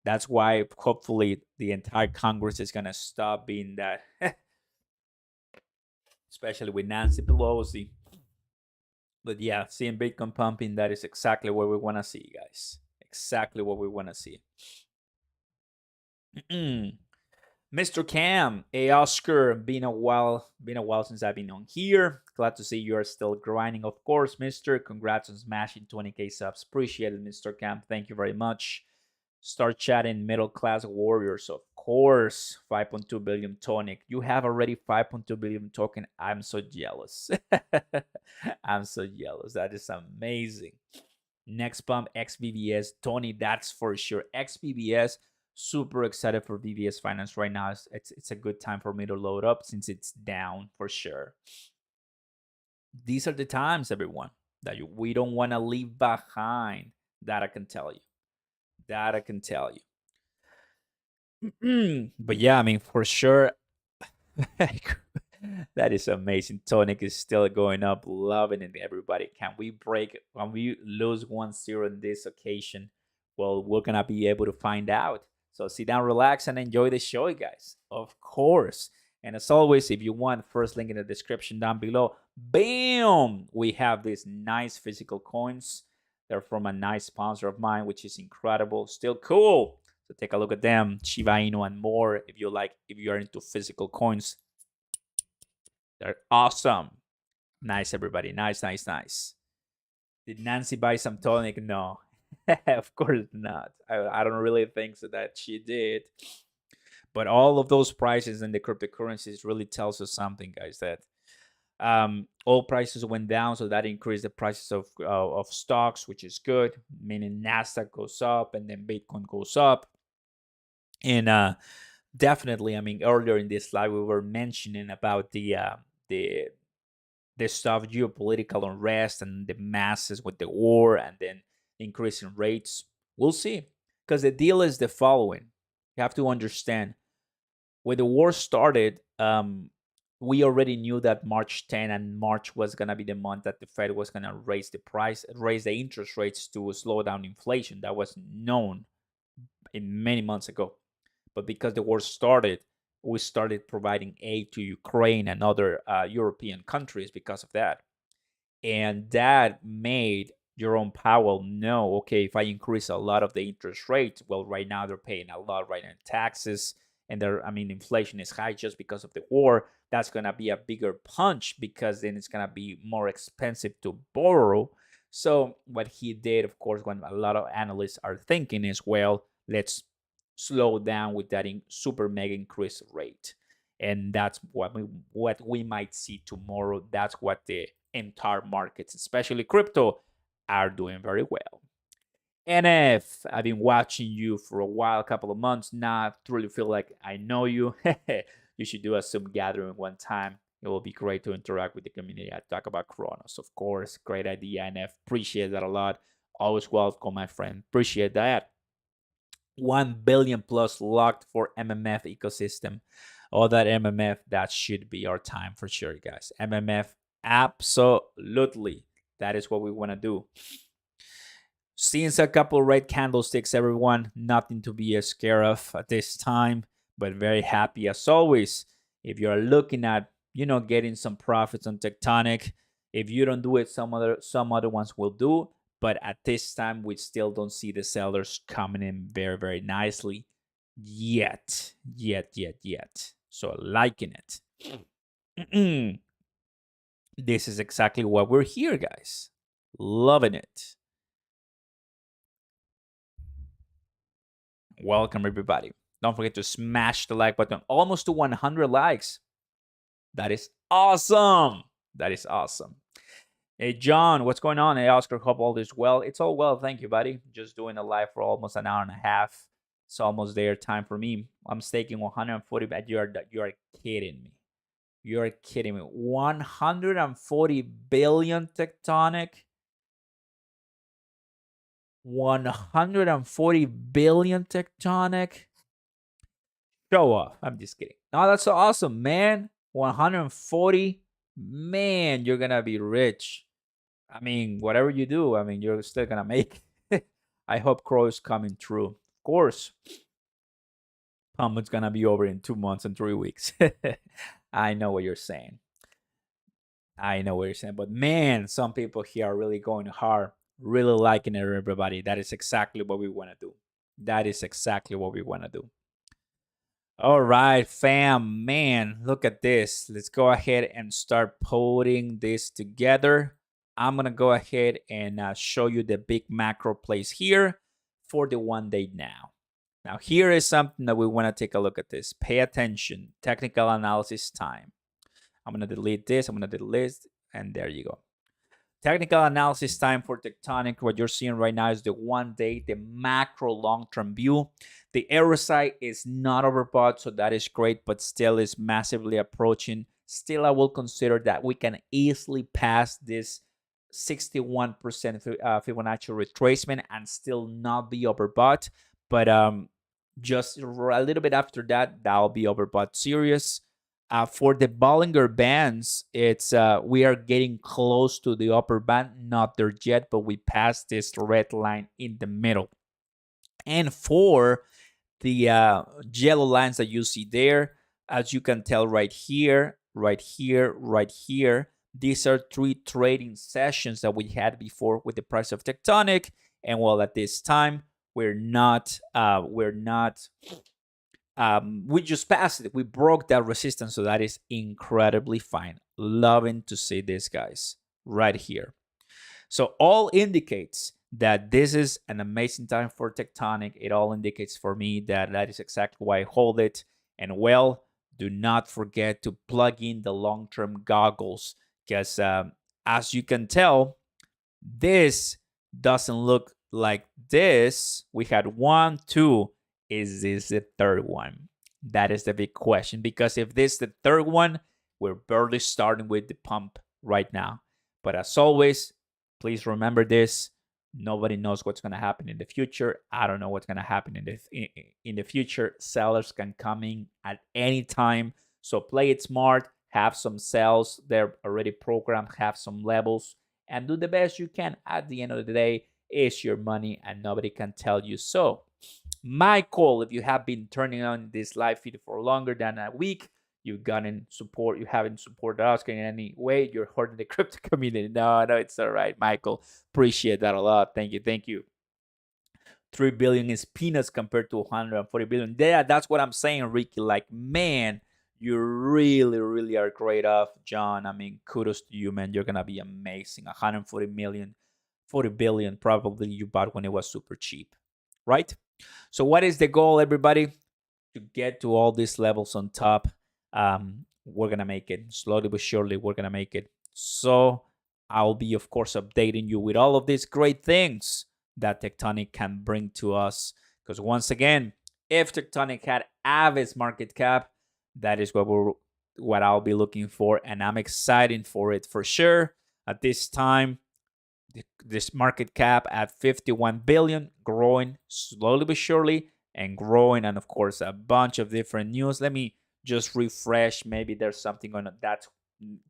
That's why hopefully the entire Congress is gonna stop being that, especially with Nancy Pelosi. But yeah, seeing Bitcoin pumping, that is exactly what we want to see, guys. Exactly what we want to see. Mr. Cam, hey Oscar, been a while since I've been on here. Glad to see you are still grinding, of course, Mister. Congrats on smashing 20K subs. Appreciate it, Mr. Cam. Thank you very much. Start chatting middle class warriors, of course. 5.2 billion Tonic. You have already 5.2 billion token. I'm so jealous. I'm so jealous. That is amazing. Next pump, XBBS. Tony, that's for sure. XBBS, super excited for VBS Finance right now. It's a good time for me to load up since it's down for sure. These are the times, everyone, that we don't want to leave behind. That I can tell you. That I can tell you. But yeah, I mean, for sure, that is amazing. Tonic is still going up, loving it, everybody. Can we lose 1-0 in this occasion? Well, we're gonna be able to find out. So sit down, relax, and enjoy the show, guys. Of course. And as always, if you want, first link in the description down below. Bam! We have these nice physical coins. They're from a nice sponsor of mine, which is incredible. Still cool. So take a look at them. Shiba Inu and more. If you are into physical coins, they're awesome. Nice, everybody. Nice, nice, nice. Did Nancy buy some tonic? No. Of course not. I don't really think so that she did. But all of those prices in the cryptocurrencies really tells us something, guys, that all prices went down, so that increased the prices of stocks, which is good, meaning Nasdaq goes up and then Bitcoin goes up. And definitely, I mean, earlier in this slide we were mentioning about the stuff, geopolitical unrest and the masses with the war and then increasing rates. We'll see, because the deal is the following. You have to understand, when the war started, we already knew that March 10 and March was going to be the month that the Fed was going to raise the interest rates to slow down inflation. That was known in many months ago. But because the war started, we started providing aid to Ukraine and other European countries because of that. And that made Jerome Powell know, okay, if I increase a lot of the interest rates, well, right now they're paying a lot right now in taxes, and inflation is high just because of the war. That's going to be a bigger punch, because then it's going to be more expensive to borrow. So what he did, of course, when a lot of analysts are thinking is, well, let's slow down with that super mega increase rate. And that's what we might see tomorrow. That's what the entire markets, especially crypto, are doing very well. NF, I've been watching you for a while, a couple of months now. I truly feel like I know you. You should do a Zoom gathering one time. It will be great to interact with the community. I talk about Chronos, of course. Great idea, NF. Appreciate that a lot. Always welcome, my friend. Appreciate that. 1 billion plus locked for MMF ecosystem. All that MMF, that should be our time for sure, guys. MMF, absolutely. That is what we want to do. Seeing a couple red candlesticks, everyone. Nothing to be scared of at this time, but very happy as always. If you're looking at, getting some profits on Tectonic, if you don't do it, some other ones will do. But at this time, we still don't see the sellers coming in very, very nicely yet. So liking it. This is exactly what we're here, guys. Loving it. Welcome, everybody. Don't forget to smash the like button. Almost to 100 likes. That is awesome. That is awesome. Hey, John, what's going on? Hey, Oscar, hope all is well. It's all well, thank you, buddy. Just doing a live for almost an hour and a half. It's almost there time for me. I'm staking 140, but you are kidding me. You're kidding me. 140 billion Tectonic. 140 billion Tectonic. Show off. I'm just kidding. No, that's so awesome, man. 140. Man, you're gonna be rich. I mean, whatever you do, I mean, you're still gonna make. I hope CRO is coming through. Of course, Pump gonna be over in 2 months and 3 weeks. I know what you're saying. I know what you're saying. But man, some people here are really going hard, really liking it, everybody. That is exactly what we want to do. That is exactly what we want to do. All right, fam, man, look at this. Let's go ahead and start putting this together. I'm going to go ahead and show you the big macro plays here for the 1 day now. Now, here is something that we want to take a look at this. Pay attention. Technical analysis time. I'm going to delete this. I'm going to delete this. And there you go. Technical analysis time for Tectonic. What you're seeing right now is the 1 day, the macro long-term view. The RSI is not overbought, so that is great, but still is massively approaching. Still, I will consider that we can easily pass this 61% Fibonacci retracement and still not be overbought. But just a little bit after that, that'll be overbought serious. For the Bollinger Bands, it's we are getting close to the upper band, not there yet, but we passed this red line in the middle. And for the yellow lines that you see there, as you can tell right here, right here, right here, these are 3 trading sessions that we had before with the price of Tectonic. And well, at this time, we just passed it. We broke that resistance, so that is incredibly fine. Loving to see this, guys, right here. So all indicates that this is an amazing time for Tectonic. It all indicates for me that that is exactly why I hold it. And well, do not forget to plug in the long-term goggles, because as you can tell, this doesn't look like this. We had 1, 2. Is this the third one? That is the big question, because if this is the third one, we're barely starting with the pump right now. But as always, please remember this. Nobody knows what's going to happen in the future. I don't know what's going to happen in the future. Sellers can come in at any time. So play it smart. Have some sells. They're already programmed. Have some levels. And do the best you can. At the end of the day, it's your money and nobody can tell you so. My call, if you have been turning on this live feed for longer than a week, you haven't supported us in any way, you're hurting the crypto community. No, it's all right, Michael. Appreciate that a lot. Thank you. 3 billion is peanuts compared to 140 billion. Yeah, that's what I'm saying, Ricky. Like, man, you really, really are great off, John. I mean, kudos to you, man. You're gonna be amazing. 140 million, 40 billion, probably you bought when it was super cheap, right? So what is the goal, everybody? To get to all these levels on top. We're going to make it. Slowly but surely, we're going to make it. So I'll be, of course, updating you with all of these great things that Tectonic can bring to us. Because once again, if Tectonic had Avis market cap, that is what I'll be looking for. And I'm excited for it for sure. At this time, this market cap at 51 billion, growing slowly but surely and growing. And of course, a bunch of different news. Let me just refresh. Maybe there's something on that's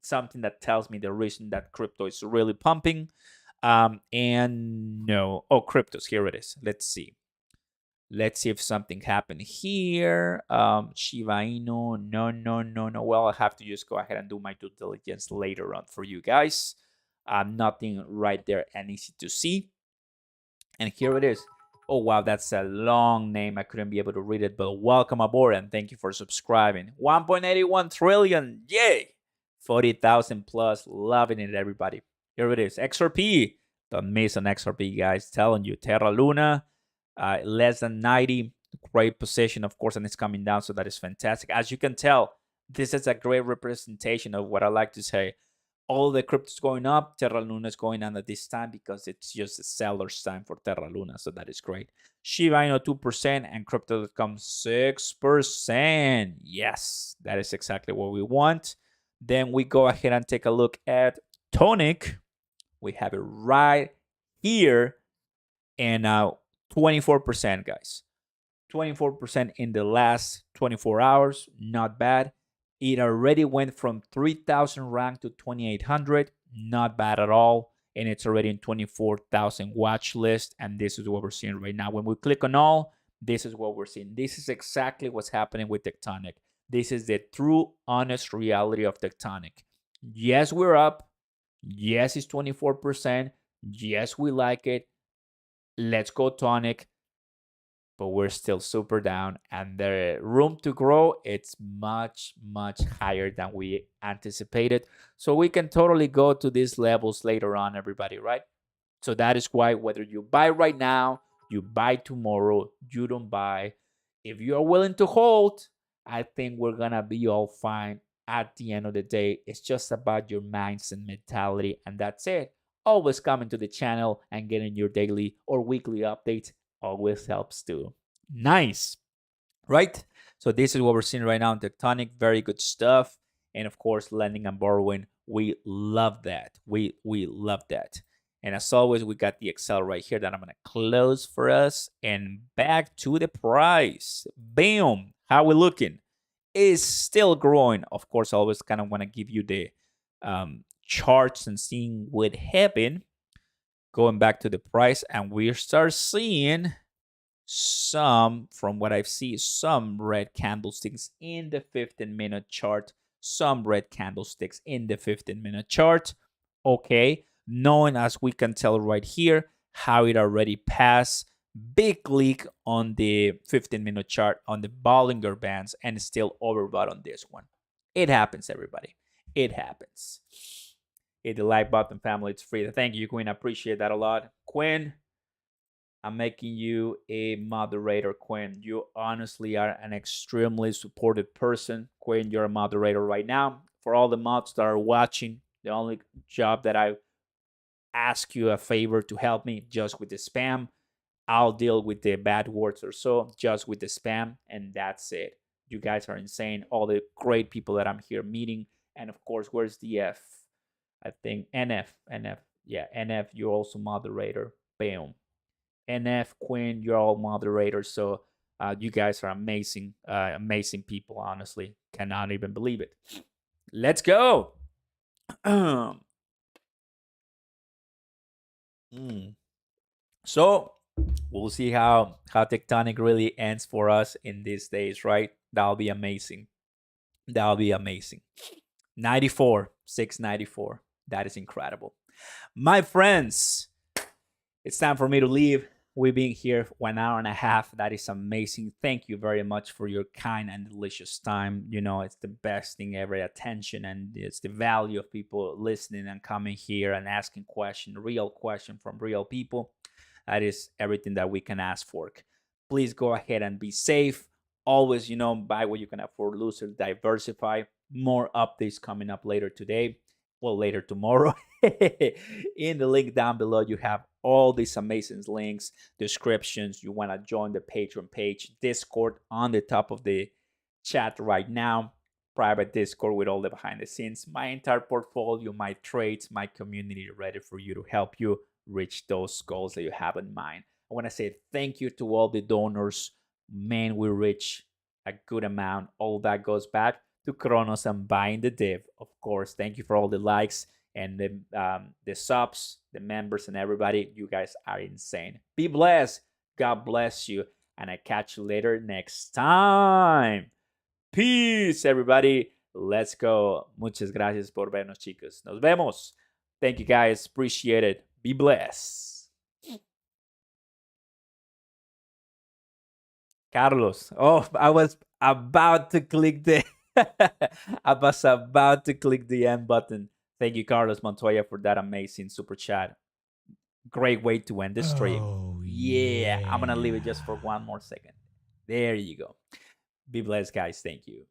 something that tells me the reason that crypto is really pumping. And no, cryptos, here it is. Let's see if something happened here. Shiba Inu, no. Well, I have to just go ahead and do my due diligence later on for you guys. Nothing right there and easy to see. And here it is. Oh, wow, that's a long name. I couldn't be able to read it, but welcome aboard and thank you for subscribing. 1.81 trillion. Yay. 40,000 plus. Loving it, everybody. Here it is. XRP. Don't miss on XRP, guys. Telling you. Terra Luna, less than 90. Great position, of course, and it's coming down, so that is fantastic. As you can tell, this is a great representation of what I like to say. All the cryptos going up, Terra Luna is going down at this time because it's just a seller's time for Terra Luna. So that is great. Shiba Inu 2% and Crypto.com 6%. Yes, that is exactly what we want. Then we go ahead and take a look at Tonic. We have it right here. And now 24%, guys. 24% in the last 24 hours. Not bad. It already went from 3,000 rank to 2,800. Not bad at all. and it's already in 24,000 watch list. And this is what we're seeing right now. When we click on all, this is what we're seeing. This is exactly what's happening with Tectonic. This is the true, honest reality of Tectonic. Yes, we're up. Yes, it's 24%. Yes, we like it. Let's go Tonic. But we're still super down, and the room to grow, it's much higher than we anticipated. So we can totally go to these levels later on, everybody, right? So that is why, whether you buy right now, you buy tomorrow, you don't buy, if you're willing to hold, I think we're gonna be all fine. At the end of the day, it's just about your mindset mentality, and that's it. Always coming to the channel and getting your daily or weekly updates always helps too. Nice, right? So this is what we're seeing right now in Tectonic. Very good stuff. And of course, lending and borrowing, we love that. We love that. And as always, we got the Excel right here that I'm going to close for us. And back to the price. Bam. How we looking? Is still growing. Of course, I always kind of want to give you the charts and seeing what happened. Going back to the price, and we start seeing some, from what I've seen, some red candlesticks in the 15-minute chart. Some red candlesticks in the 15-minute chart. Okay, knowing, as we can tell right here, how it already passed big leak on the 15-minute chart on the Bollinger Bands and still overbought on this one. It happens, everybody. It happens. Hit the like button, family. It's free. Thank you, Quinn. I appreciate that a lot. Quinn, I'm making you a moderator, Quinn. You honestly are an extremely supported person. Quinn, you're a moderator right now. For all the mods that are watching, the only job that I ask you a favor to help me just with the spam. I'll deal with the bad words or so, just with the spam, and that's it. You guys are insane. All the great people that I'm here meeting. And of course, where's the F? I think NF. Yeah, NF, you're also moderator. Bam. NF, Quinn, you're all moderators. So you guys are amazing, amazing people, honestly. Cannot even believe it. Let's go. So we'll see how Tectonic really ends for us in these days, right? That'll be amazing. That'll be amazing. 94, 694. That is incredible. My friends, it's time for me to leave. We've been here 1 hour and a half. That is amazing. Thank you very much for your kind and delicious time. You know, it's the best thing ever, attention, and it's the value of people listening and coming here and asking questions, real question from real people. That is everything that we can ask for. Please go ahead and be safe. Always, buy what you can afford, lose or diversify. More updates coming up later today. Well, later tomorrow. In the link down below, you have all these amazing links, descriptions. You want to join the Patreon page, Discord on the top of the chat right now. Private Discord with all the behind the scenes, my entire portfolio, my trades, my community ready for you to help you reach those goals that you have in mind. I want to say thank you to all the donors. Man, we reach a good amount. All that goes back to Kronos and buying the div. Of course, thank you for all the likes and the subs, the members, and everybody. You guys are insane. Be blessed. God bless you. And I catch you later next time. Peace, everybody. Let's go. Muchas gracias por vernos, chicos. Nos vemos. Thank you, guys. Appreciate it. Be blessed. Carlos. Oh, I was about to click the end button. Thank you, Carlos Montoya, for that amazing super chat. Great way to end the stream. Oh, yeah. I'm gonna leave it just for one more second. There you go. Be blessed, guys. Thank you.